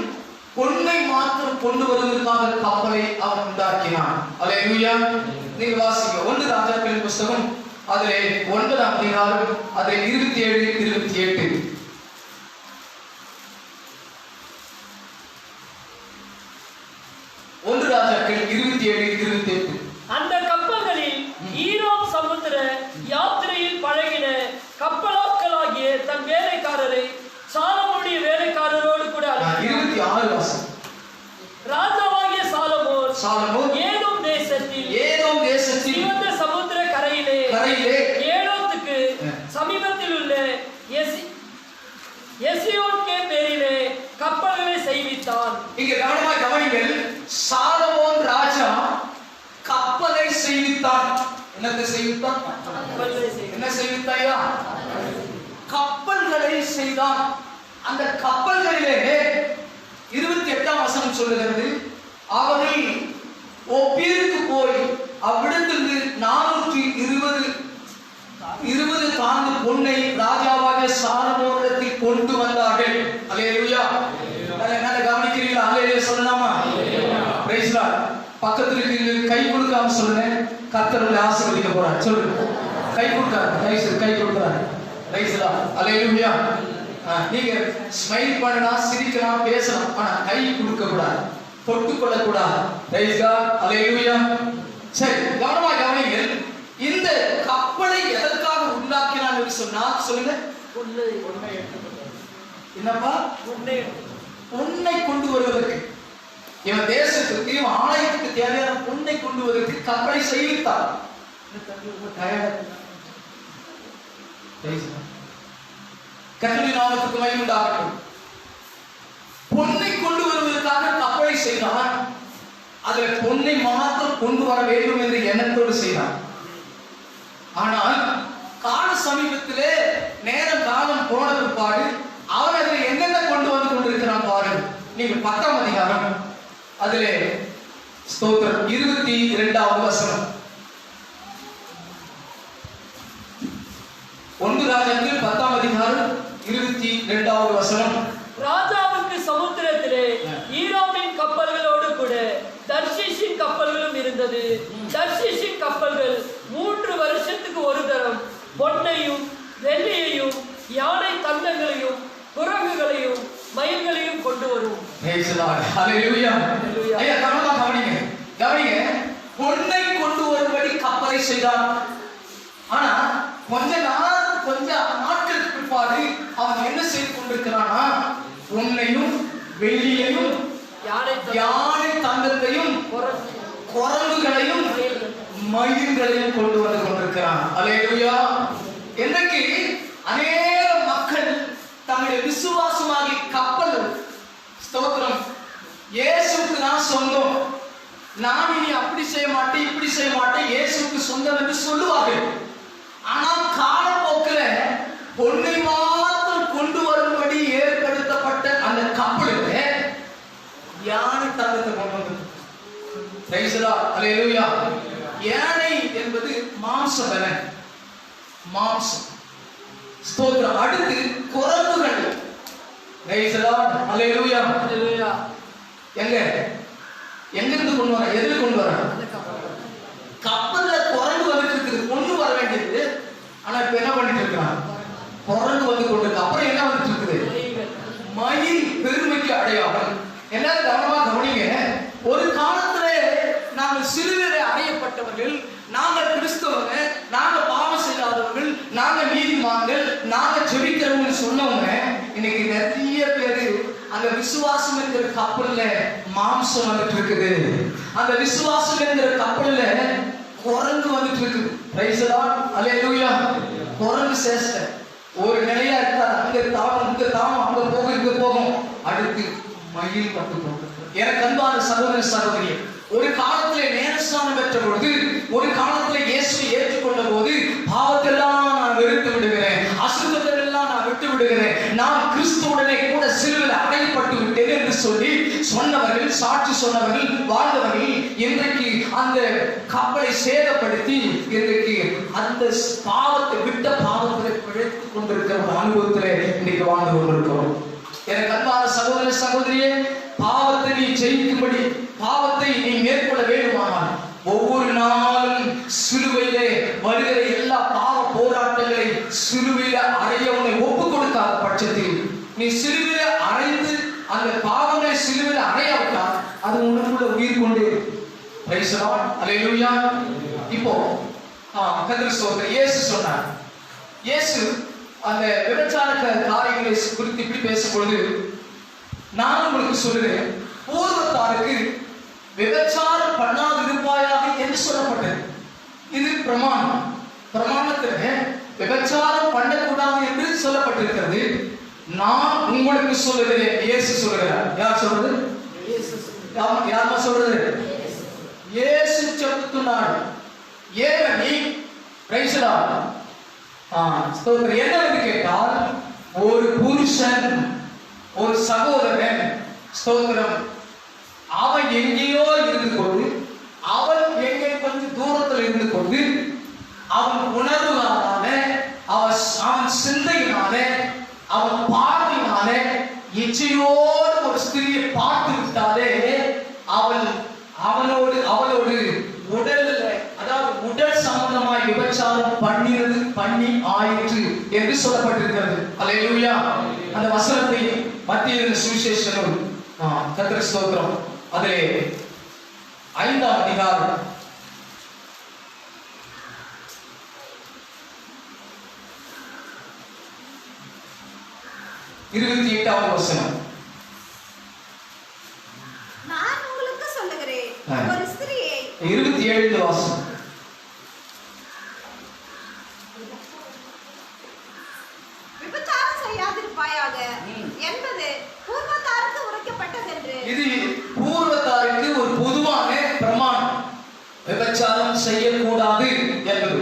பொன்னை மாத்திரம் கொண்டு வருவதற்காக கப்பலை அவன் உண்டாக்கினான். அல்லேலூயா. நீங்க வாசிங்க 1 ராஜாக்களின் புஸ்தகம், அதிலே 9ஆம் அதிகாரம், அதில் 27, 28. 1 ராஜாக்கள் 27, 28. அந்த கப்பல்களில் ஈராம் சமுத்திர யாத்திரையில் பழகின கப்பலாட்களாகிய தன் வேலைக்காரரை சாலமோனுடைய வேலைக்காரரோடு கூட 26 6 வாசம். ராஜாவாகிய சாலமோன் ஏதோம் தேசத்தில் சிவந்த சமுத்திர கரையிலே ஏலோத்துக்கு சமீபத்தில் உள்ள எசியோன் கேபேரிலே கப்பல்களை செய்வித்தான். இங்க கவனமாக கவனிங்கள். சாலமோன் ராஜா கப்பலை செய்வித்தான். என்னத்தை செய்வித்தான்? என்ன செய்வித்தாயா? கப்பல்களை செய்தான். அந்த கப்பல்களிலே 28ஆம் வசனம் சொல்லுகிறது, அவர்கள் ஒப்பீருக்கு போய் அவ்விடத்திலிருந்து 420 தாங்கு பொன்னை ராஜாவாக சாலமோனிடத்தில் கொண்டு வந்தார்கள். அல்லேலூயா. நல்ல கவனிக்கிறீங்களா? அல்லேலூயா சொல்லலாமா? Praise lord. பக்கத்துல கை கொடுக்காம சொல்லுங்க. கர்த்தர் உங்களை ஆசீர்வதிக்க போறார். சொல்லுங்க. கை கொடுக்காத. கை கொடுக்கிறார். Praise Lord. அல்லேலூயா. நீங்க ஸ்மைல் பண்ணலாம், சிரிக்கலாம், பேசலாம், ஆனா கை கொடுக்க கூடாது, தொட்டு கொள்ள கூடாது. Praise God. அல்லேலூயா. சரி, கவனமா கவனிங்கள். இந்த கப்பலை எதற்காக உண்டாக்கினான் என்று சொன்னா சொல்லுங்க. என்னப்பா? பொன்னை கொண்டு வருவதற்கு, இவன் தேசத்துக்கு, இவன் ஆலயத்துக்கு தேவையான பொன்னை கொண்டு வருவதற்கு கப்பலை செய்வித்தான். கர்த்தருடைய நாமத்துக்கு மகிமை உண்டாகட்டும். பொன்னை கொண்டு வருவதற்காக கப்பலை செய்தான். அதில் பொன்னை மாத்திரம் கொண்டு வர வேண்டும் என்று எண்ணத்தோடு செய்தான். ஆனால் கால சமீபத்திலே நேரம் காலம் போன பிற்பாடு அவன் அதில் என்னென்ன கொண்டு வந்து கொண்டிருக்கிறான் பாருங்கள். நீங்க 10ஆம் அதிகாரம் அதிலே ஸ்தோத்திரம் 22வது வசனம். 1 ராஜாக்கள் 10ஆம் அதிகாரம் 22வது வசனம். ராஜாவுக்கு சமுத்திரத்திலே ஈராமின் கப்பல்களோடு கூட தர்ஷீஷின் கப்பல்களும் இருந்தது. தர்ஷீஷின் கப்பல்கள் 3 வருஷத்துக்கு ஒரு தரம் பொன்னையும் வெள்ளியையும் யானை தந்தங்களையும் குரங்குகளையும் மயில்களையும் கொண்டு வரும். பொன்னை கொண்டு வரும்படி கப்பலை செய்தான். ஆனா கொஞ்ச நாட்களுக்கு பிற்பாடு அவன் என்ன செய்து கொண்டிருக்கிறானா, பொன்னையும் வெள்ளியையும் யானை தந்தத்தையும் குரங்குகளையும் மயில்களையும் கொண்டு வந்து கொண்டிருக்கிறான். அல்லேலூயா. இன்றைக்கு அநேக மக்கள் தங்களுடைய விசுவாசமாகி கப்பல், ஸ்தோத்திரம், இயேசுக்கு நான் சொந்தம், நான் இனி அப்படி செய்ய மாட்டேன், இப்படி செய்ய மாட்டேன், இயேசுக்கு சொந்தம் என்று சொல்லுவார்கள். ஆனால் காலப்போக்கில் பொன்னை மாத்திரம் கொண்டு வரும்படி ஏற்படுத்தப்பட்ட அந்த கப்பலுக்கு யானை தந்தத்தை கொண்டு வந்தது. Praise the Lord. அல்லேலூயா. யானை என்பது மாம்சபலன், மாம்சம். ஸ்தோத்திரம். அடுத்து குரங்குகள். Praise the Lord. Hallelujah. Hallelujah. எங்கிருந்து கொண்டு வர, எதில் கொண்டு வர? கப்பல்ல குரங்கு வந்துட்டு இருக்குது, ஒண்ணு வர வேண்டியது. ஆனா இப்ப என்ன பண்ணிட்டு இருக்கான்? குரங்கு வந்து கொண்டு, அப்புறம் என்ன வந்துட்டு இருக்குது? மயில், பெருமைக்கு அடையாளம். எல்லாரும் கவனமா கவனிங்க. ஒரு காலத்திலே நாங்கள் சிலுவையிலே அறையப்பட்டவர்கள், நாங்கள் கிறிஸ்தவங்க, நாங்க பாவம் செய்யாதவர்கள், நாங்க நீதிமான்கள், நாங்க ஜெபிக்கிறவங்க சொன்னவங்க, இன்னைக்கு நிறைய பேரு அந்த விசுவாசம் என்கிற கப்பல்ல மாம்சம் வந்துட்டு இருக்குது. அந்த விசுவாசம் என்கிற கப்பல்ல குரங்கு வந்துட்டு இருக்குது. Praise the Lord. அல்லேலூயா. குரங்கு சேஷ்ட ஒரு நிலையா இருக்காது. அங்க தாவும் அங்க போகும், இங்க போகும். அடுத்து மயில் வந்து போகும். எனக்கு அன்பான சகோதர சகோதரியே, ஒரு காலத்திலே ஞானஸ்நானம் பெற்ற பொழுது, ஒரு காலத்திலே இயேசுவை ஏற்றுக்கொண்ட போது, பாவத்தெல்லாம் நான் வெறுத்து விடுகிறேன், அசுத்தத்தெல்லாம் நான் விட்டு விடுகிறேன், நான் கிறிஸ்துவுடனே கூட சிலுவையில் அறையப்பட்டு விட்டேன் என்று சொல்லி சொன்னவர்கள், சாட்சி சொன்னவர்கள், வாழ்ந்தவர்கள் இன்றைக்கு அந்த கப்பலை சேதப்படுத்தி இன்றைக்கு அந்த பாவத்தை விட்ட பாவத்தை பிழைத்துக் கொண்டிருக்கிற ஒரு அனுபவத்திலே இன்னைக்கு வாழ்ந்து கொண்டிருக்கிறோம். எனக்கு அன்பான சகோதர சகோதரியே, பாவத்தை நீ ஜெயிக்கும்படி, பாவத்தை நீ மேற்கொள்ள வேண்டுமானால் ஒவ்வொரு நாளும் சிலுவையிலே வருகிற எல்லா பாவ போராட்டங்களை சிலுவையில அறைய உன்னை ஒப்பு கொடுக்காத பட்சத்தில், நீ சிலுவையில அறைந்து அந்த பாவங்களை சிலுவையில அறையாவிட்டால் அது உனக்குள்ள உயிர் கொண்டு. Praise the Lord. அல்லேலூயா. இப்போ கர்த்தர் சொல்றார், இயேசு சொன்னார். இயேசு அந்த விபச்சார காரியங்களை குறித்து இப்படி பேசும்பொழுது நான் உங்களுக்கு சொல்லுகிறேன், பூர்வத்தாருக்கு விபச்சாரம் பண்ணாதிருப்பாயாக என்று சொல்லப்பட்டது. இது பிரமாணம். பிரமாணத்தில் விபச்சாரம் பண்ணக்கூடாது என்று சொல்லப்பட்டிருக்கிறது. நான் உங்களுக்கு சொல்லுகிறேன், இயேசு சொல்லுகிறார். யார் சொல்றது? யாருமா சொல்றது? இயேசு చెప్తున్నాడు. ஏனெனி பிரைஸ்லா ஸ்தோத்திரம். என்னவென்று கேட்டால், ஒரு புருஷன், ஒரு சகோதரன், ஸ்தோத்திரம், அவன் எங்கேயோ இருந்து கொண்டு, அவன் எங்கே கொஞ்சம் தூரத்தில் இருந்து கொண்டு, அவன் உணர்வுகளால, அவன் சிந்தையினால, அவன் பார்வையினால இச்சையோடு ஒரு ஸ்திரியை பார்த்து விட்டாலே அவளோடு உடல், அதாவது உடல் சம்பந்தமாய் விபச்சாரம் பண்ணி ஆயிற்று என்று சொல்லப்பட்டிருக்கிறது. அல்லேலூயா. அந்த வசனத்தை மத்திய சுவிசேஷம் கர்த்தர் ஸ்தோத்திரம் அதிலே 5ஆம் அதிகாரம் 28வது வசனம். நான் உங்களுக்கு சொல்லுகிறேன், ஒரு ஸ்திரியை 27வது வசனம். விபச்சாரம் செய்யாதிருப்பாயாக என்பது பூர்வத்தாருக்கு உரைக்கப்பட்டதென்று. இது பூர்வத்தாருக்கு ஒரு பொதுவான பிரமாணம். விபச்சாரம் செய்யக்கூடாது என்பது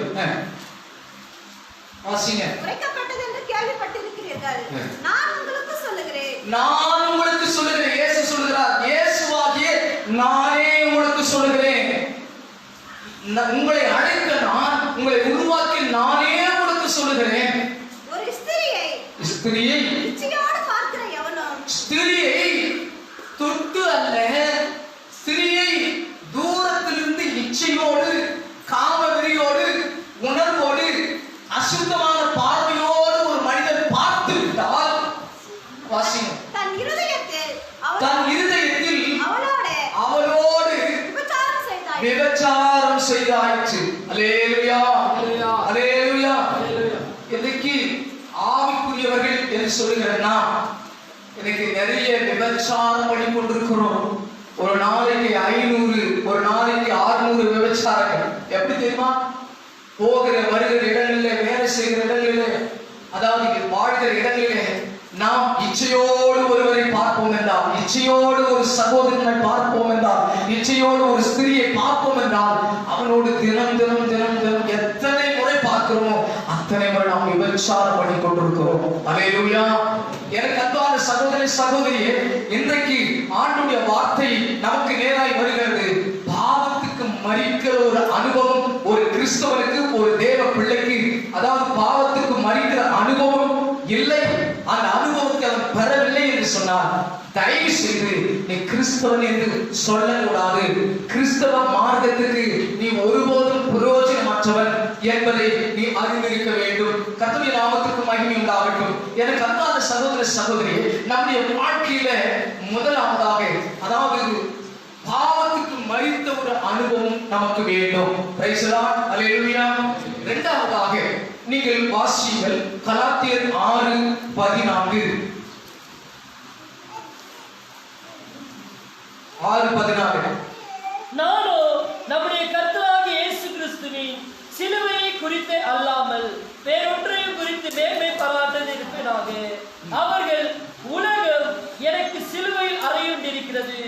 உரைக்கப்பட்டது என்று கேள்விப்பட்டிருக்கிறீர்கள். நான் உங்களுக்கு சொல்லுகிறேன், நான் உங்களுக்கு சொல்லுகிறேன். இயேசு சொல்கிறார், இயேசுவாகிய நானே உங்களுக்கு சொல்லுகிறேன். உங்களை அழைக்க நான், உங்களை உருவாக்கி நானே உங்களுக்கு சொல்லுகிறேன். ஒரு ஸ்திரியை இச்சையோடு பார்க்கிற எவனும், ஸ்திரியை தொட்டு அல்ல, ஸ்திரியை தூரத்திலிருந்து இச்சையோடு, காமவெறியோடு, உணர்வோடு, அசுத்தமான பார்வையோடு ஒரு மனிதன் பார்த்து விட்டால், தன் இருதயத்தில் அவளோடு விபச்சாரம் செய்தாயிற்று. அல்லேலூயா, அல்லேலூயா. இன்னைக்கு ஆவிக்குரியவர்கள் என்று சொல்லுகிறேன்னா, எனக்கு நிறைய விபச்சாரம் பண்ணி கொண்டிருக்கிறோம். ஒரு நாளைக்கு 500, ஒரு நாளைக்கு 600 விபச்சாரங்கள். எப்படி தெரியுமா? போகிற வருகிற இடங்களிலே, வேலை செய்கிற இடங்களிலே, அதாவது வாழ்கிற இடங்களிலே நாம் இச்சையோடு ஒருவரை பார்ப்போம் என்றால், இச்சையோடு ஒரு சகோதரனை பார்ப்போம் என்றால், இச்சையோடு ஒரு ஸ்திரியை பார்ப்போம் என்றால், அவனோடு தினம் தினம் தினம் தினம் எத்தனை முறை பார்க்கிறோமோ அத்தனை முறை நாம் விபச்சாரம் பண்ணி கொண்டிருக்கிறோம். அல்லேலூயா. எனக்கு அன்பான சகோதரி சகோதரியே, இன்றைக்கு ஆண்டவருடைய வார்த்தை நமக்கு நேராய் வருகிறது. பாவத்துக்கு மரிக்கிற ஒரு அனுபவம் ஒரு கிறிஸ்தவனுக்கு, ஒரு தேவ பிள்ளைக்கு, அதாவது பாவத்துக்கு மரிக்கிற அனுபவம் இல்லை, அந்த அனுபவத்தை அவன் பெறவில்லை என்று சொன்னார், தயவு செய்து நீ கிறிஸ்தவன் என்று சொல்லக்கூடாது. கிறிஸ்தவ மார்க்கத்துக்கு நீ ஒருபோதும் பிரயோஜனமற்றவன் என்பதை நீ அறிந்திருக்க வேண்டும். கர்த்தருடைய நாமத்துக்கு மகிமை உண்டாகட்டும். எனக்கு அன்பான சகோதர சகோதரி, நம்முடைய வாழ்க்கையில முதலாவதாக, அதாவது பாவத்துக்கு மரித்த ஒரு அனுபவம் நமக்கு வேண்டும். Praise the Lord. அல்லேலூயா. இரண்டாவதாக நீங்கள் வாசியுங்கள் கலாத்தியர் 6:14. 6:14. நானோ நம்முடைய கர்த்தராகிய இயேசு கிறிஸ்துவின் சிலுவையை குறித்து அல்லாமல் வேறொன்றையும் குறித்து மேன்மை பாராட்டது இருப்பதாக. அவர்கள் உலகம் எனக்கு சிலுவையில் அறையுண்டிருக்கிறது,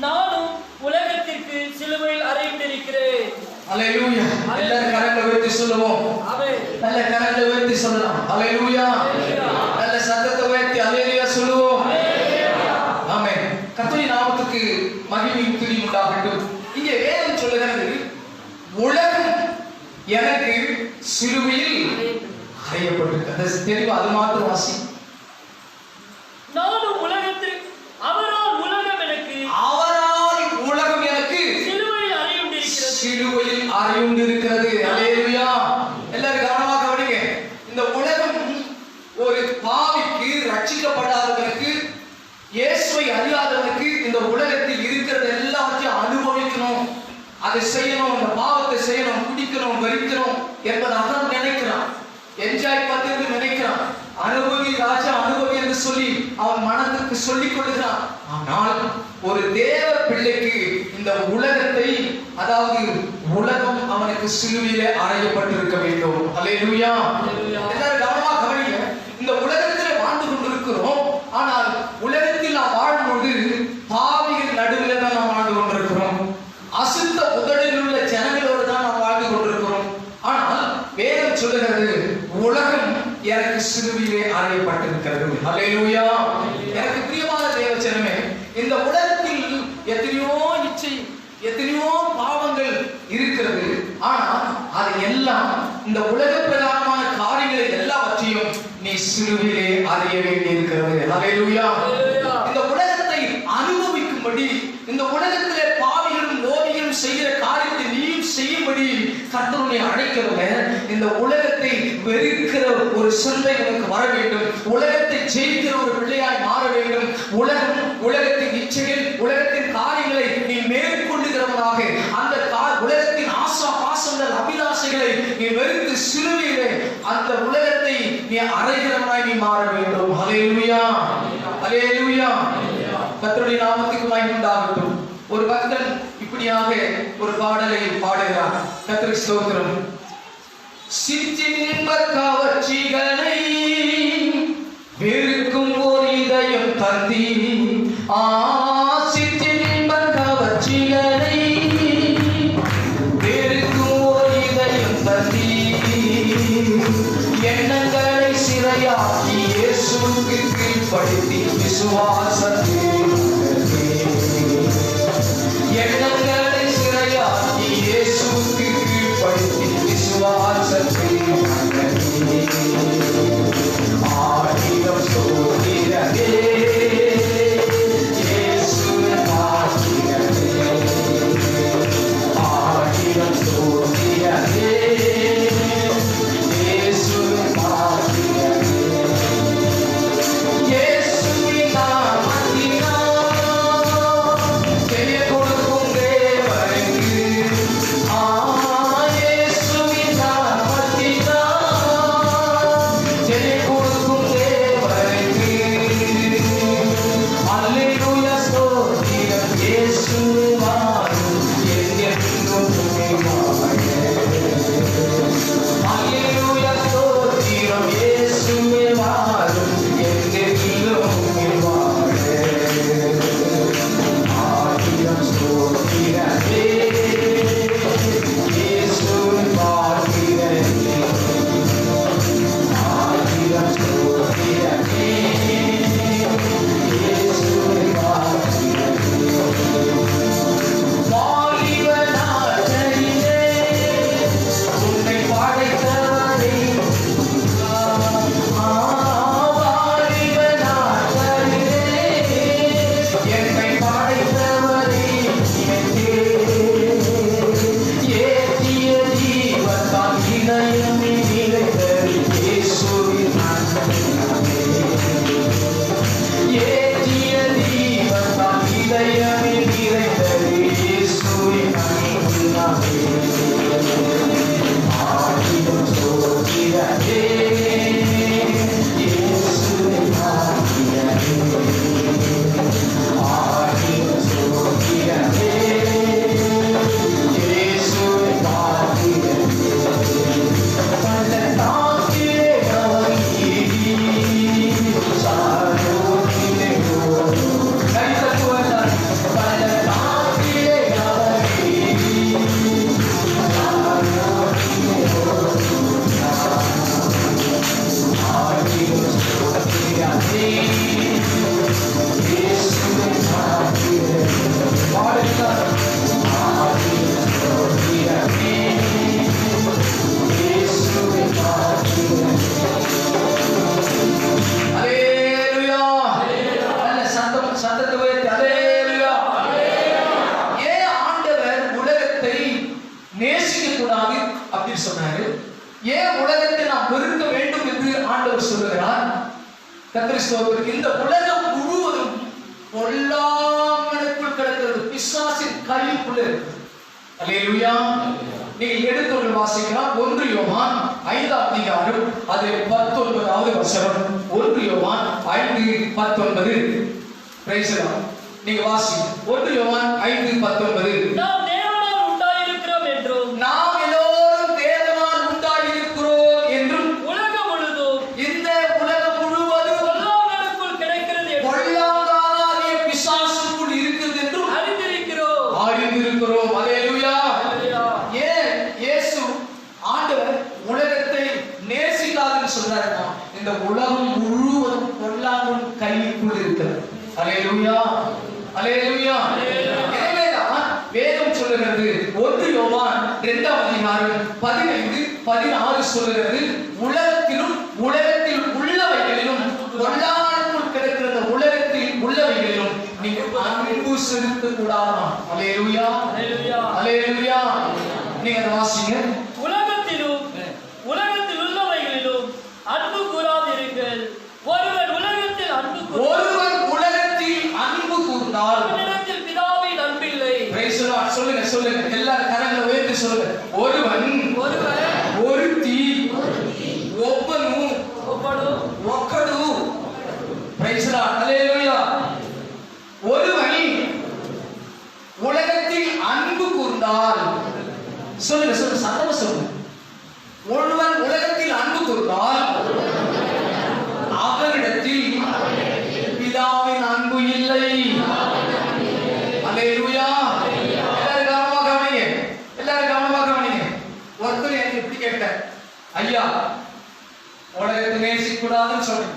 நானும் உலகத்திற்கு சிலுவையில் அறையுண்டிருக்கிறேன். அல்லேலூயா. எல்லாரும் கரங்களை உயர்த்தி சொல்லுவோம். ஆமென். நல்ல கரங்களை உயர்த்தி சொல்லலாம். அல்லேலூயா. நல்ல சத்தத்தை உயர்த்தி அல்லேலூயா சொல்லுவோம். ஆமென். கர்த்தருடைய நாமத்துக்கு மகிமையும் துதியும் உண்டாகட்டும். இங்கே வேதம் சொல்லுகிறது, உலகம் எனக்கு சிலுவையில் அறையப்பட்டிருக்கிறது. தெரியும், அது மாத்திரம் வாசி. நானும் உலகத்திற்கு, அவரால் உலகம் எனக்கு சிலுவையில் அறையுண்டிருக்கிறது. சிலுவையில் அறையுண்டிருக்கிறது. அல்லேலூயா. எல்லாரும் கவனமாக கவனிங்க. இந்த உலகம் ஒரு பாவிக்கு, ரட்சிக்கப்படாதவனுக்கு, இயேசுவை அறியாதவனுக்கு இந்த உலகத்தில் இருக்கிறது எல்லாத்தையும் அனுபவிக்கணும், அதை செய்யணும், இந்த பாவத்தை செய்யணும், குடிக்கணும், வெறிக்கணும் என்பதாக நினைக்கிறான். என்ஜாய் பண்ணி நினைக்கிறான். அனுபவி ராஜா, அனுபவி என்று சொல்லி அவன் மனதிற்கு சொல்லிக் கொடுக்கிறான். ஆனால் ஒரு தேவ பிள்ளைக்கு இந்த உலகத்தை, அதாவது உலகம் அவனுக்கு சிலுவையிலே அறையப்பட்டிருக்க வேண்டும். அல்லேலூயா. எல்லாரும் கவனமா கவனிங்க. இந்த உலகத்திலே வாழ்ந்து கொண்டிருக்கிறோம். ஆனால் உலகத்தில் நாம் வாழும்போது பாவிகள் நடுவில் தான் நாம் வாழ்ந்து கொண்டிருக்கிறோம். அசுத்த உதடில் உள்ள ஜனங்களோடு தான் நாம் வாழ்ந்து கொண்டிருக்கிறோம். ஆனால் வேதம் சொல்லுகிறது, உலகம் எனக்கு சிலுவையிலே அறையப்பட்டிருக்கிறது. அல்லேலூயா. எனக்கு பிரியமான தேவ ஜனமே, இந்த உலகத்தில் எத்தனையோ இச்சை, எத்தனையோ பாவங்கள் இருக்கிறது. ஆனால் அது எல்லாம், இந்த உலக பிரகாரமான காரியங்களை எல்லாவற்றையும் நீ சிலுவையிலே அறைய வேண்டி இருக்கிறது. அல்லேலூயா. இந்த உலகத்தை அனுபவிக்கும்படி, இந்த உலகத்திலே பாவிகளும் நோவிகளும் செய்கிற காரியத்தை நீயும் செய்யும்படி கர்த்தர் உன்னை அழைக்கிறவங்க. இந்த உலகத்தை வெறுக்கிற ஒரு சிந்தை உனக்கு வர வேண்டும். உலகத்தை ஜெயிக்கிற ஒரு பிள்ளையாய் மாற வேண்டும். உலகத்தின் இச்சைகள், உலகத்தின் காரியங்களை நீ மேற்கொள்ளுகிறவனாக, அந்த உலகத்தின் ஆசா பாசங்கள் அபிலாஷைகளை நீ வெறுத்து சிலுவையிலே அந்த உலகத்தை நீ அறைகிறவனாய் நீ மாற வேண்டும். அல்லேலூயா. அல்லேலூயா. கர்த்தருடைய நாமத்துக்கு மகிமை உண்டாகட்டும். ஒரு பக்தன் இப்படியாக ஒரு பாடலை பாடுகிறார். கர்த்தருக்கு ஸ்தோத்திரம். சிற்றின்ப கவர்ச்சிகளை வெறுக்கும் ஒரு இதயம் தந்தி, சிற்றின்ப கவர்ச்சிகளை வெறுக்கும் ஒரு இதயம் தந்தி, எண்ணங்களை சிறையாக்கி இயேசுவுக்கு கீழ்ப்படுத்தி விசுவாசத்தில் எண்ணங்களை சிறையாக்கி இயேசுவுக்கு கீழ்ப்படுத்தி விசுவாசத்தில் ஆடிடம் சோதிரவே இயேசுவின் ஆடிடவே, ஆடிடம் சோதிரவே இயேசுவின் ஆடிடவே, இயேசுவின் நாமத்தினால் ஜெயம் கொடுக்கும் தேவனுக்கு, இயேசுவின் நாமத்தினால் ஜெயம் கொடுக்கும் தேவனுக்கு. அல்லேலூயா ஸ்தோத்திரம். இயேசுவே வாரும் என்றென்றும் துணைவாழ. அல்லேலூயா ஸ்தோத்திரம். இயேசுவே வாரும் என்றென்றும் துணைவாழ. ஆதியம் ஸ்தோத்திரமே இயேசுவின் வாழ்கிறே, ஆதியம் ஸ்தோத்திரமே இயேசுவின் வாழ்கிறே. வாலிப நாட்களிலே உன்னை படைத்தவரே, வாலிப நாட்களிலே என்னை படைத்தவரே, ஏற்றிய ஜீவத்தால் இதயமே நிறைந்தது இயேசுவின் நாமமே, ஏற்றிய ஜீவத்தால் இதயமே நிறைந்தது இயேசுவின் நாமமே. ஆதியம் ஸ்தோத்திரமே இயேசுவின் நாமமே, ஆதியம் ஸ்தோத்திரமே இயேசுவின் நாமமே. பள்ளத்தாக்கிலே கவனியேறி சாரோனிலே ஓடும். கைதட்டுவதால் பள்ளத்தாக்கிலே கவனியேறி சாரோனிலே ஓடும். ஆதியம் ஸ்தோத்திரமே இயேசுவின் நாமமே. பாடுகிறார். ஆதியம் ஸ்தோத்திரமே இயேசுவின் நாமமே. அல்லேலூயா. நல்ல சத்தத்தை உயர்த்தி அல்லேலூயா. ஏன் ஆண்டவர் உலகத்தை நேசிக்க கூடாது அப்படின்னு சொன்னாரு? ஏன் உலகத்தை நாம் வெறுக்க வேண்டும் என்று ஆண்டவர் சொல்லுகிறார்? கர்த்தருக்கு ஸ்தோத்திரம். இந்த உலகம் முழுவதும் பொல்லாங்கனுக்குள் கிடக்கிறது, பிசாசின் கைக்குள்ள இருக்கு. அல்லேலூயா. நீங்கள் எடுத்து வாசிக்கலாம். 1 யோவான் 5ஆம் அதிகாரம் அது 19வது வசனம். 1 யோவான் 5:19. Price the Lord. நீங்க வாசிங்க. 1 யோவான் 5:19. நாம் தேவனால் உண்டாயிருக்கிறோம் என்றும் நாம் எல்லோரும் தேவனால் உண்டாயிருக்கிறோம் என்றும் உலகம் முழுதும் இந்த உலகம் முழுவதும் பொல்லாங்கனுக்குள் கிடைக்கிறது என்றும் பொல்லாங்கானாகிய பிசாசுக்குள் இருக்கிறது என்றும் அறிந்திருக்கிறோம். அறிந்திருக்கிறோம். அல்லேலூயா. அல்லேலூயா. ஏன் இயேசு ஆண்டவர் உலகத்தை நேசிக்காதுன்னு சொல்றாருன்னா இந்த உலகம் முழுவதும் பொல்லாங்கன் கைக்குள் இருக்கிறது. அல்லேலூயா. அல்லேலூயா. எனவேதான் வேதம் சொல்லுகிறது 1 யோவான் 2ஆம் அதிகாரம் 15-16 சொல்லுகிறது, உலகத்திலும் உலகத்தில் உள்ளவைகளிலும் பொல்லாங்கனுக்குள் கிடக்கிற உலகத்தில் உள்ளவைகளிலும் நீங்கள் அன்பு செலுத்த கூடாதாம். அல்லேலூயா. அல்லேலூயா. அல்லேலூயா. நீங்க அதை வாசிங்க. உலகத்திலும் உலகத்தில் உள்ளவைகளிலும் அன்பு கூறாதிருங்கள். ஒருவன் உலகத்தில் அன்பு ஒருவன் உலகத்தில் அன்பு கூர்ந்தால் அவனிடத்தில் பிதாவின் அன்பில்லை. Price the Lord. சொல்லுங்க சொல்லுங்க, எல்லாரும் கரங்களை உயர்த்தி சொல்லுங்க. ஒருவன் ஒருத்தி ஒவ்வொரு ஒக்கடு. Praise the Lord. அல்லேலூயா. ஒருவன் உலகத்தில் அன்பு கூர்ந்தால் சொல்லுங்க சொல்லுங்க, சத்தமா சொல்லுங்க. ஒருவன் உலகத்தில் அன்பு கூர்ந்தால் அவனிடத்தில் பிதாவின் அன்பு இல்லை. அல்லேலூயா. எல்லாரும் கவனமாக கவனிங்க. எல்லாரும் கவனமாக கவனிங்க. ஒருத்தர் எனக்கு இப்படி கேட்டார், ஐயா உலகத்தை நேசிக்க கூடாதுன்னு சொல்றேன்.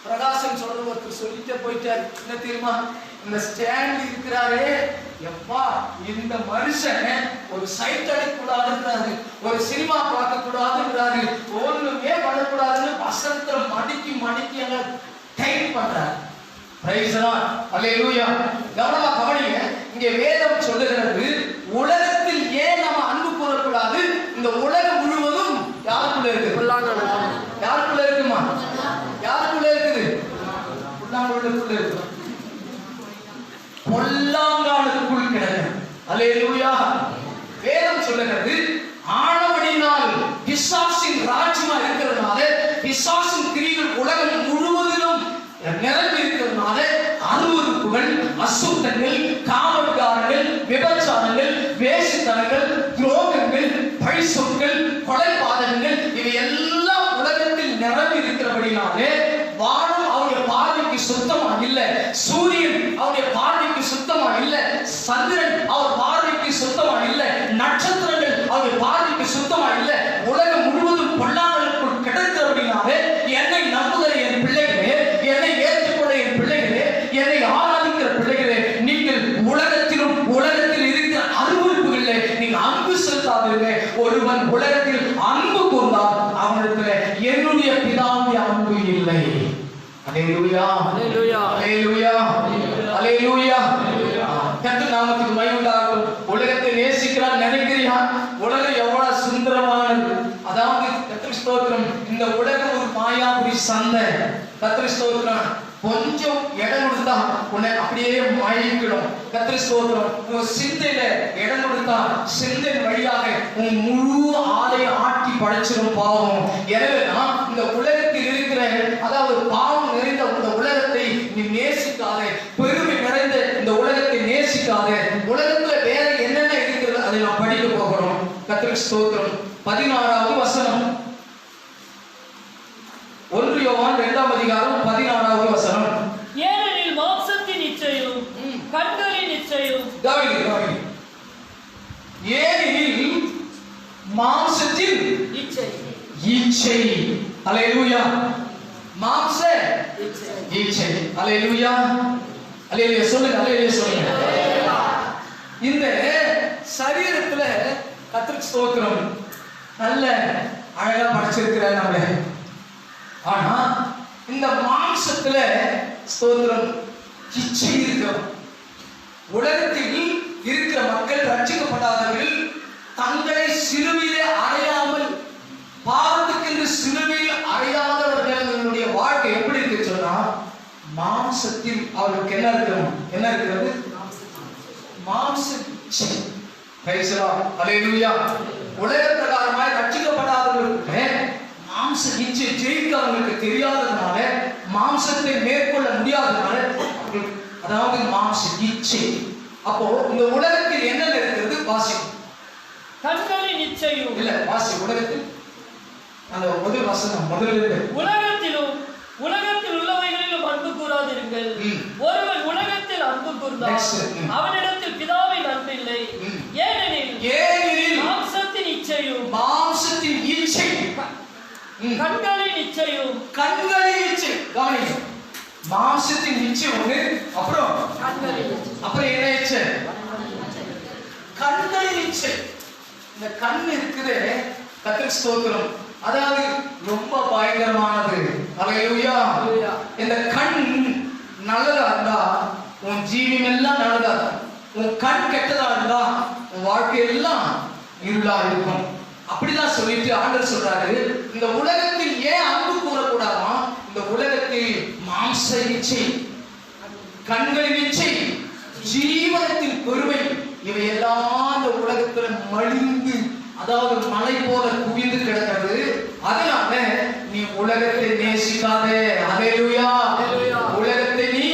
பிரகாசம் சொல்றது ஒருத்தர் சொல்லிட்டே போயிட்டார். என்ன தெரியுமா, இந்த ஸ்டாண்ட் இருக்கிறாரே, எப்பா இந்த மனுஷன் ஒரு சைட் அடிக்கூடாதுன்றாரு, ஒரு சினிமா பார்க்க கூடாதுன்றாரு, ஒண்ணுமே பண்ணக்கூடாதுன்னு வசனத்துல மடிக்கி மடிக்கி அங்க டைட் பண்றாரு. Praise the Lord. அல்லேலூயா. கவனமா கவனிங்க. இங்கே வேதம் சொல்லுகிறது, உலகத்தில் ஏன் நம்ம அன்பு கூறக்கூடாது? இந்த உலகம் முழுவதும் யாருக்குள்ள இருக்கு? யாருக்குள்ள இருக்குமா? யாருக்குள்ள இருக்குது? பொல்லாங்கனுக்குள்ள இருக்கு. பொல்லாங்கனுக்குள் கிடக்கு. அல்லேலூயா. வேதம் சொல்லுகிறது, ஆனபடினால் பிசாசின் ராஜ்யமா இருக்கிறதுனால, பிசாசின் கிரியைகள் உலகம் முழுவதிலும் நிரம்பி இருக்கிறதுனால, அருவருப்புகள், அசுத்தங்கள், காமவிகாரங்கள், விபச்சாரங்கள், வேசித்தனங்கள், துரோகங்கள், பழிசொற்கள், கொலைபாதகங்கள் இவை எல்லாம் உலகத்தில் நிரம்பி இருக்கிறபடினாலே வானம் அவருடைய பார்வைக்கு சுத்தமா இல்ல, சூரியன் அவருடைய பார்வைக்கு சுத்தமா இல்ல, சந்திரன் அவர் பார்வைக்கு சுத்தமா இல்ல, நட்சத்திரங்கள் அவருடைய பார்வைக்கு சுத்தமா இல்ல, உலகம் முழுவதும் பொல்லாங்கனுக்குள் கிடக்கிறபடினாலே என்னை நம்புகிற என் பிள்ளைகளே, என்னை ஏற்றுக்கொள்ள என் பிள்ளைகளே, என்னை ஆராதிக்கிற பிள்ளைகளே, நீங்கள் உலகத்திலும் உலகத்தில் இருக்கிற அருவருப்புகளிலே நீங்க அன்பு செலுத்தாதீங்க. ஒருவன் உலகத்தில் அன்பு கூர்ந்தால் அவனிடத்தில் என்னுடைய பிதாவுடைய அன்பு இல்லை. அல்லேலூயா. அல்லேலூயா. அல்லேலூயா. அல்லேலூயா. கர்த்தர் நாமத்துக்கு மகிமை உண்டாகட்டும். உலகத்தை நேசிக்கிறான் நினைக்கிறியா? உலகம் எவ்வளவு சுந்தரமானது. அதாவது கர்த்தர் ஸ்தோத்திரம், இந்த உலகம் ஒரு மாயாபுரி சந்தை. கர்த்தர் ஸ்தோத்திரம், கொஞ்சம் இடம் கொடுத்தா உன்னை அப்படியே மயக்கிடும். கர்த்தர் ஸ்தோத்திரம், உன் சிந்தையில இடம் கொடுத்தா சிந்தை வழியாக உன் முழு ஆலையை ஆட்டி படைச்சிடும் பாவம். எனவே நான் இந்த உலகத்தில் இருக்கிற, அதாவது பாவம் நிறைந்த இந்த உலகத்தை நீ நேசிக்காதே, பெருமை நிறைந்த இந்த உலகத்தை நேசிக்காதே. உலகத்துல வேற என்னென்ன இருக்கிறது அதை நாம் படிக்க போகிறோம். கர்த்தர் ஸ்தோத்திரம். 16வது வசனம். 1 யோவான் 2ஆம் அதிகாரம் 16வது வசனம். ஏனெனில் மாம்சத்தின் இச்சையும் கண்களின் இச்சையும். ஏனெனில் மாம்சத்தின் இச்சை. இச்சை. அல்லேலூயா. மாம்ச இச்சை. அல்லேலூயா. அல்லேலூயா சொல்லுங்க. அல்லேலூயா சொல்லுங்க. இந்த சரீரத்துல கர்த்தருக்கு ஸ்தோத்திரம், நல்ல அழகா படைச்சிருக்கிறார் நம்மள. ஆனா இந்த மாம்சத்துல ஸ்தோத்திரம் இச்சை இருக்கு. உலகத்தில் இருக்கிற மக்கள், ரட்சிக்கப்படாதவர்கள் தங்களை சிலுவையிலே அறையாமல், பாவத்துக்கு சிலுவையில் அறையாதவர்களுடைய வாழ்க்கை எப்படி இருக்கு சொன்னா, மாம்சத்தில் அவர்களுக்கு என்ன இருக்கிறது? என்ன இருக்கிறது? மாம்ச இச்சை. Praise the Lord. அல்லேலூயா. உலக பிரகாரமாய் ரட்சிக்கப்படாதவர்களுக்கு மாம்ச இச்சை ஜெயிக்க அவங்களுக்கு தெரியாததுனால, மாம்சத்தை மேற்கொள்ள முடியாததுனால, அதாவது மாம்ச இச்சை. அப்போ இந்த உலகத்தில் என்ன இருக்கிறது? வாசி. கண்களின் இச்சையும் இல்ல, வாசி. உலகத்தில் அந்த முதல் வசனம் முதல்ல உலகத்தில் உள்ளவைகளிலும் அன்பு கூறாதிருங்கள். ஒருவன் உலகத்தில் அன்பு கூர்ந்தால் அவனிடத்தில் பிதாவின் அன்பு இல்லை. ஏனெனில் மாம்சத்தின் இச்சையும் கண்களின் இச்சையும் கவனிங்க. மாம்சத்தின் இச்சை ஒண்ணு, அப்புறம் என்ன இச்சை? கண்களின் இச்சை. இந்த கண் இருக்குது, கர்த்தருக்கு ஸ்தோத்திரம். அதாவது ரொம்ப பயங்கரமானது. அல்லேலூயா. இந்த கண் நல்லதா இருந்தா உன் ஜீவியம் எல்லாம் நல்லதா இருக்கும். உன் கண் கெட்டதா இருந்தா உன் வாழ்க்கை எல்லாம் இருளா இருக்கும். அப்படிதான் சொல்லிட்டு ஆண்டவர் சொல்றாரு, இந்த உலகத்தில் ஏன் அன்பு கூறக்கூடாதா? இந்த உலகத்தில் மாம்ச இச்சை, கண்களின் இச்சை, ஜீவனத்தின் பெருமை, இவையெல்லாம் இந்த உலகத்துல மலிந்து, அதாவது மலை போல குவிந்து கிடக்கிறது. அதனால நீ உலகத்தை நேசிக்காதே. அல்லேலூயா. உலகத்தை நீ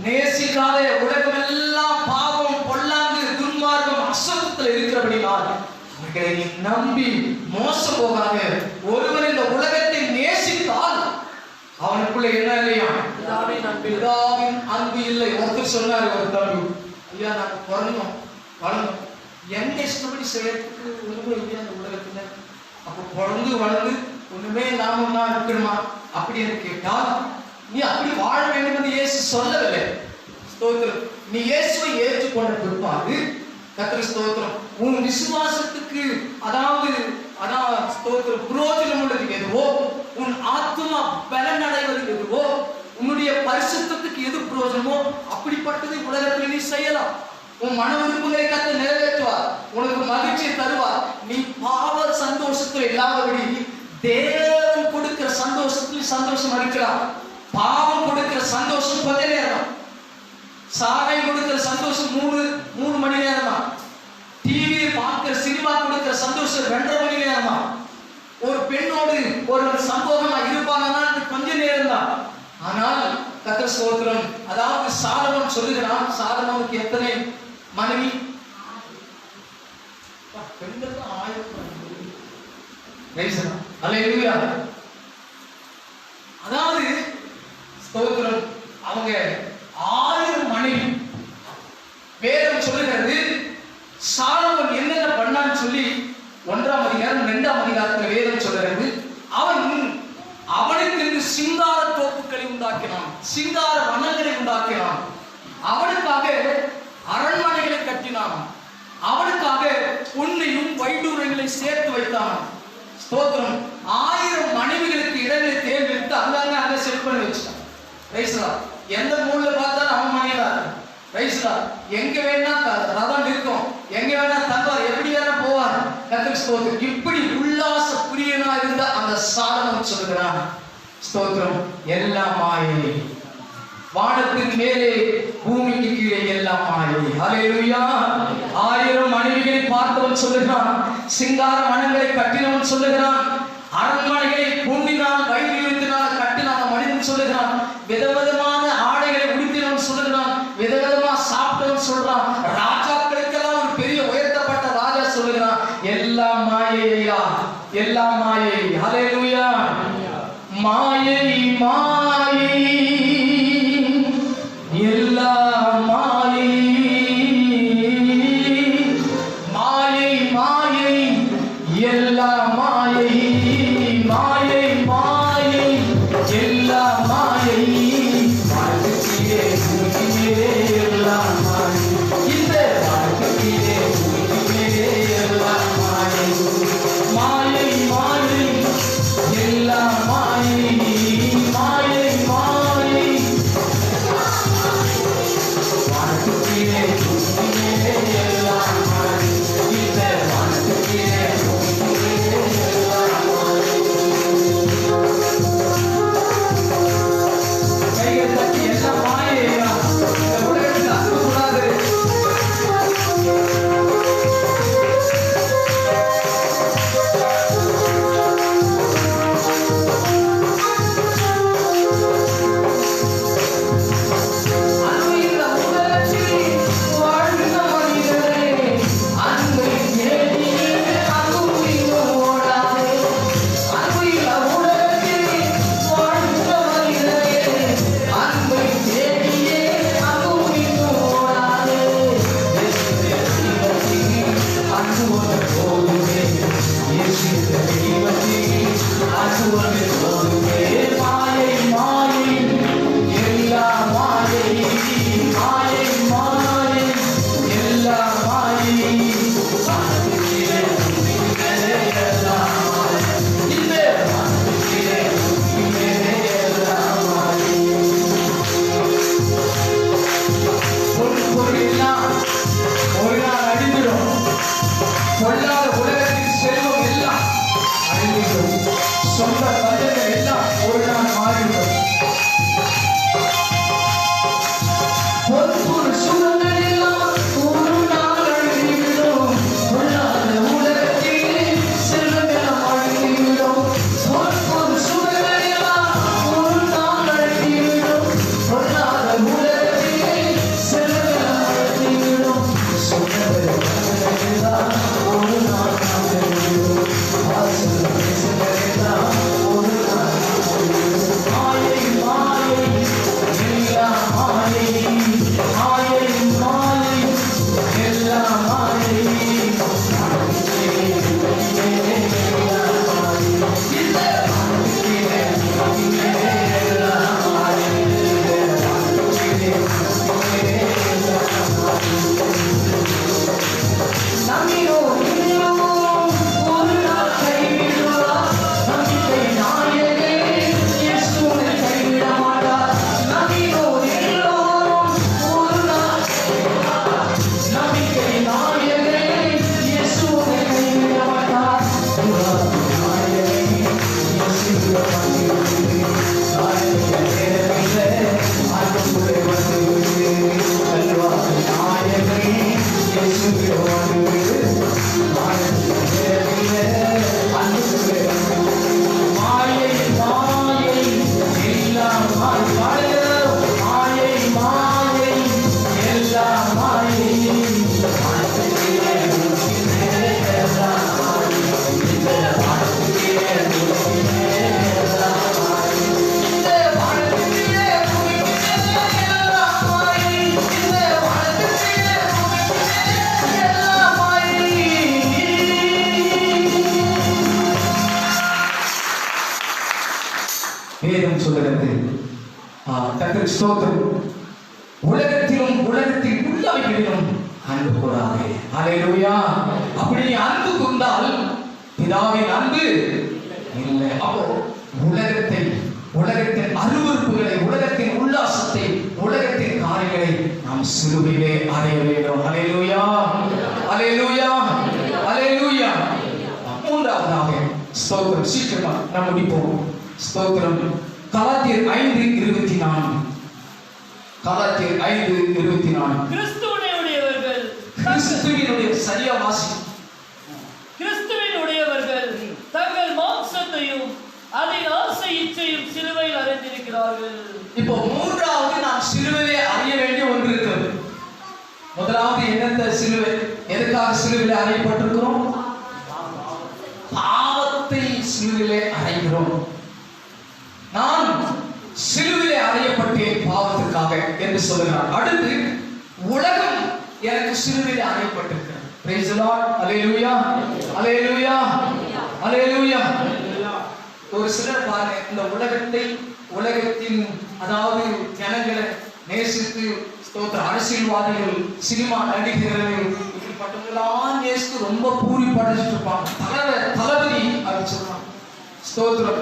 நேசிக்காதே. உலகம் எல்லாம் பாவம், பொல்லாங்கு, துன்மார்க்கம், அசுத்தத்தில் இருக்கிறபடினால் அவர்களை நீ நம்பி மோசம் போகாத. ஒருவர் இந்த உலகத்தை நேசித்தால் அவனுக்குள்ள என்ன இல்லையா? பிதாவின் அன்பு இல்லை. ஒருத்தர் சொன்னாரு, ஒரு தம்பி, ஐயா நாங்க பிறந்தோம் வளர்ந்தோம், எங்க இஷ்டப்படி செய்யறதுக்கு ஒண்ணுமே இல்லையா அந்த உலகத்துல? அப்ப பிறந்து வளர்ந்து ஒண்ணுமே நாம தான் இருக்கணுமா அப்படின்னு கேட்டால், நீ அப்படி வாழ வேண்டும் என்று இயேசு சொல்லவில்லை. ஸ்தோத்திரம். நீ இயேசுவை ஏற்றுக்கொண்ட பிற்பாடு, கர்த்தருக்கு ஸ்தோத்திரம், உன் விசுவாசத்துக்கு அதாவது ஸ்தோத்திரம் புரோஜனம் உள்ளது எதுவோ, உன் ஆத்மா பலன் அடைவது எதுவோ, உன்னுடைய பரிசுத்தத்துக்கு எது புரோஜனமோ அப்படிப்பட்டதை உலகத்தில் நீ செய்யலாம். உன் மன விருப்பங்களை கர்த்தர் நிறைவேற்றுவார், உனக்கு மகிழ்ச்சியை தருவார். நீ பாவ சந்தோஷத்தில் இல்லாதபடி தேவன் கொடுக்கிற சந்தோஷத்தில் சந்தோஷம் இருக்கலாம். பாவம் கொடுக்கிற சந்தோஷம் கொஞ்ச நேரம், சாலை கொடுக்கிற சந்தோஷம் மூணு மணி நேரம் தான், டிவி பார்க்கிற சினிமா கொடுக்கிற சந்தோஷம் 2.5 மணி நேரம் தான், ஒரு பெண்ணோடு ஒரு சம்பவமா இருப்பாங்கன்னா கொஞ்ச நேரம் தான். ஆனால் கர்த்தர் ஸ்தோத்திரம், அதாவது சாலமோன் சொல்லுகிறான், சாலமோனுக்கு எத்தனை மனைவி? பெண்கள் தான் 1000. அல்லேலூயா. அதாவது ஸ்தோத்திரம், அவங்க 1000 மனைவி. வேதம் சொல்லுகிறது சாலமோன் என்னென்ன பண்ணான்னு சொல்லி 1ஆம் அதிகாரம் 2ஆம் அதிகாரத்தில் வேதம் சொல்லுகிறது, அவனுக்கு சிங்கார தோப்புகளை உண்டாக்கினான், சிங்கார வனங்களை உண்டாக்கினான், அவனுக்காக அரண்மனைகளை கட்டினான், அவனுக்காக பொன்னையும் வைடூரங்களை சேர்த்து வைத்தான். ஸ்தோத்திரம். 1000 மனைவிகளுக்கு இடங்களை தேர்ந்தெடுத்து அங்க செட் பண்ணி வச்சுட்டான். ரைஸ்லா. எந்த மூலைல பார்த்தாலும் அவன் மனைவிதான். ரைஸ்லா. எங்க வேணா ரதம் இருக்கும், எங்க வேணா தங்குவார், எப்படி வேணா போவார். கர்த்தருக்கு ஸ்தோத்திரம். இப்படி உல்லாச பிரியனா இருந்த அந்த சாலமோன் சொல்லுகிறான், ஸ்தோத்திரம், எல்லாம் மாயை, வானத்தின் மேலே பூமிக்கு கீழே எல்லாம் மாயை. அல்லேலூயா. 1000 மனைவிகளை பார்த்தவன் சொல்லுகிறான், சிங்கார வனங்களை கட்டினவன் சொல்லுகிறான், அரண்மனைகளை பொன்னினால் வைடூரியத்தினால் கட்டினான் மனிதன் சொல்லுகிறான், விதவிதமான ஆடைகளை உடுத்தினவன் சொல்லுகிறான், விதவிதமா சாப்பிட்டவன் சொல்றான், ராஜாக்களுக்கெல்லாம் ஒரு பெரிய உயர்த்தப்பட்ட ராஜா சொல்லுகிறான், எல்லாம் மாயையா, எல்லாம் மாயை. அல்லேலூயா. மாயை மாயை, எல்லாம் மாயை, மாயை மாயை, எல்லாம் மாயை, மாயை மாயை, எல்லாம் மாயை, வாழ்க்கையிலே உலகிலே எல்லாம் மாயை, இந்த வாழ்க்கையிலே உலகிலே எல்லாம் மாயை, மாயை மாயை, எல்லாம் மாயை, மாயை கர்த்தருக்கு ஸ்தோத்திரம். உலகத்திலும் உலகத்தில் உள்ளவைகளிலும் அன்பு கூறாதே. ஹல்லேலூயா. அப்படி நீ அன்பு கூர்ந்தால் பிதாவின் அன்பு இல்லை. அப்போ உலகத்தின் அருவருப்புகளை, உலகத்தின் உல்லாசத்தை, உலகத்தின் காரியங்களை நாம் சிலுவையிலே அடைய வேண்டும். ஹல்லேலூயா, ஹல்லேலூயா, ஹல்லேலூயா. மூன்றாவதாக ஸ்தோத்திரம். சீக்கிரமா நாம் முடிப்போம். ஸ்தோத்திரம். கலாத்தியர் 5:24. கலாத்தியர் 5:24. கிறிஸ்துவினுடையவர்கள் சரியா வாசி. கிறிஸ்துவினுடையவர்கள் தங்கள் மாம்சத்தையும் அதின் ஆசை இச்சையும் சிலுவையில் அறைந்திருக்கிறார்கள். இப்போ மூன்றாவது நாம் சிலுவையிலே அறிய வேண்டிய ஒன்று இருக்கிறது. முதலாவது என்னத்த சிலுவை? எதுக்காக சிலுவையிலே அறையப்பட்டிருக்கிறோம்? பாவத்தை சிலுவையிலே அறைகிறோம். நான் சிலுவையிலே அறையப்பட்டேன் பாவத்திற்காக என்று சொல்கிறார். அடுத்து உலகம் எனக்கு சிலுவையிலே அறையப்பட்டிருக்கிறது. Praise the Lord. Hallelujah. Hallelujah. Hallelujah. ஒரு சிலர் பாருங்க, இந்த உலகத்தின் அதாவது ஜனங்களை நேசித்து ஸ்தோத்திர அரசியல்வாதிகள், சினிமா நடிகர்கள், இப்படிப்பட்டவங்களாம் நேசித்து ரொம்ப பூரி படைச்சிட்டு இருப்பாங்க. தளபதி அப்படின்னு சொல்றாங்க. ஸ்தோத்திரம்.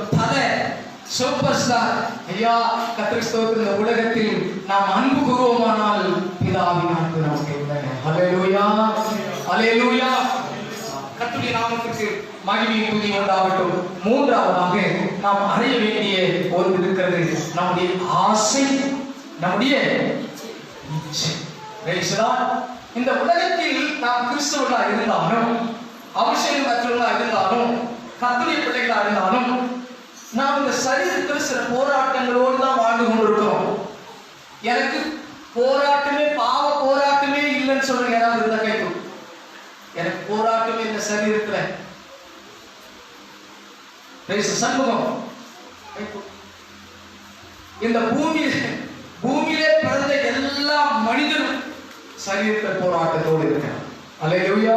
Super star. ஐயா கர்த்தருக்கு ஸ்தோத்திரம். இந்த உலகத்தில் நாம் அன்பு கூறுவோமானால் பிதாவின் அன்பு நமக்கு இல்லை. ஹல்லேலூயா, ஹல்லேலூயா. கர்த்தருடைய நாமத்திற்கு மகிமையும் துதி உண்டாகட்டும். மூன்றாவதாக நாம் அறிய வேண்டிய ஒன்று இருக்கிறது. நம்முடைய ஆசை, நம்முடைய இச்சை. Praise the Lord. இந்த உலகத்தில் நாம் கிறிஸ்தவர்களா இருந்தாலும், அவசியம் மற்றவர்களா இருந்தாலும், கர்த்தருடைய பிள்ளைகளா இருந்தாலும், நாம் இந்த சரீரத்தில் சில போராட்டங்களோடு தான் வாழ்ந்து கொண்டிருக்கிறோம். எனக்கு போராட்டமே, பாவ போராட்டமே இல்லைன்னு சொல்றேன். யாராவது இருந்தா கேட்கும். எனக்கு போராட்டமே இந்த சரீரத்துல. சண்முகம், இந்த பூமியிலே பிறந்த எல்லா மனிதரும் சரீரத்தில் போராட்டத்தோடு இருக்கிறார். அல்லேலூயா.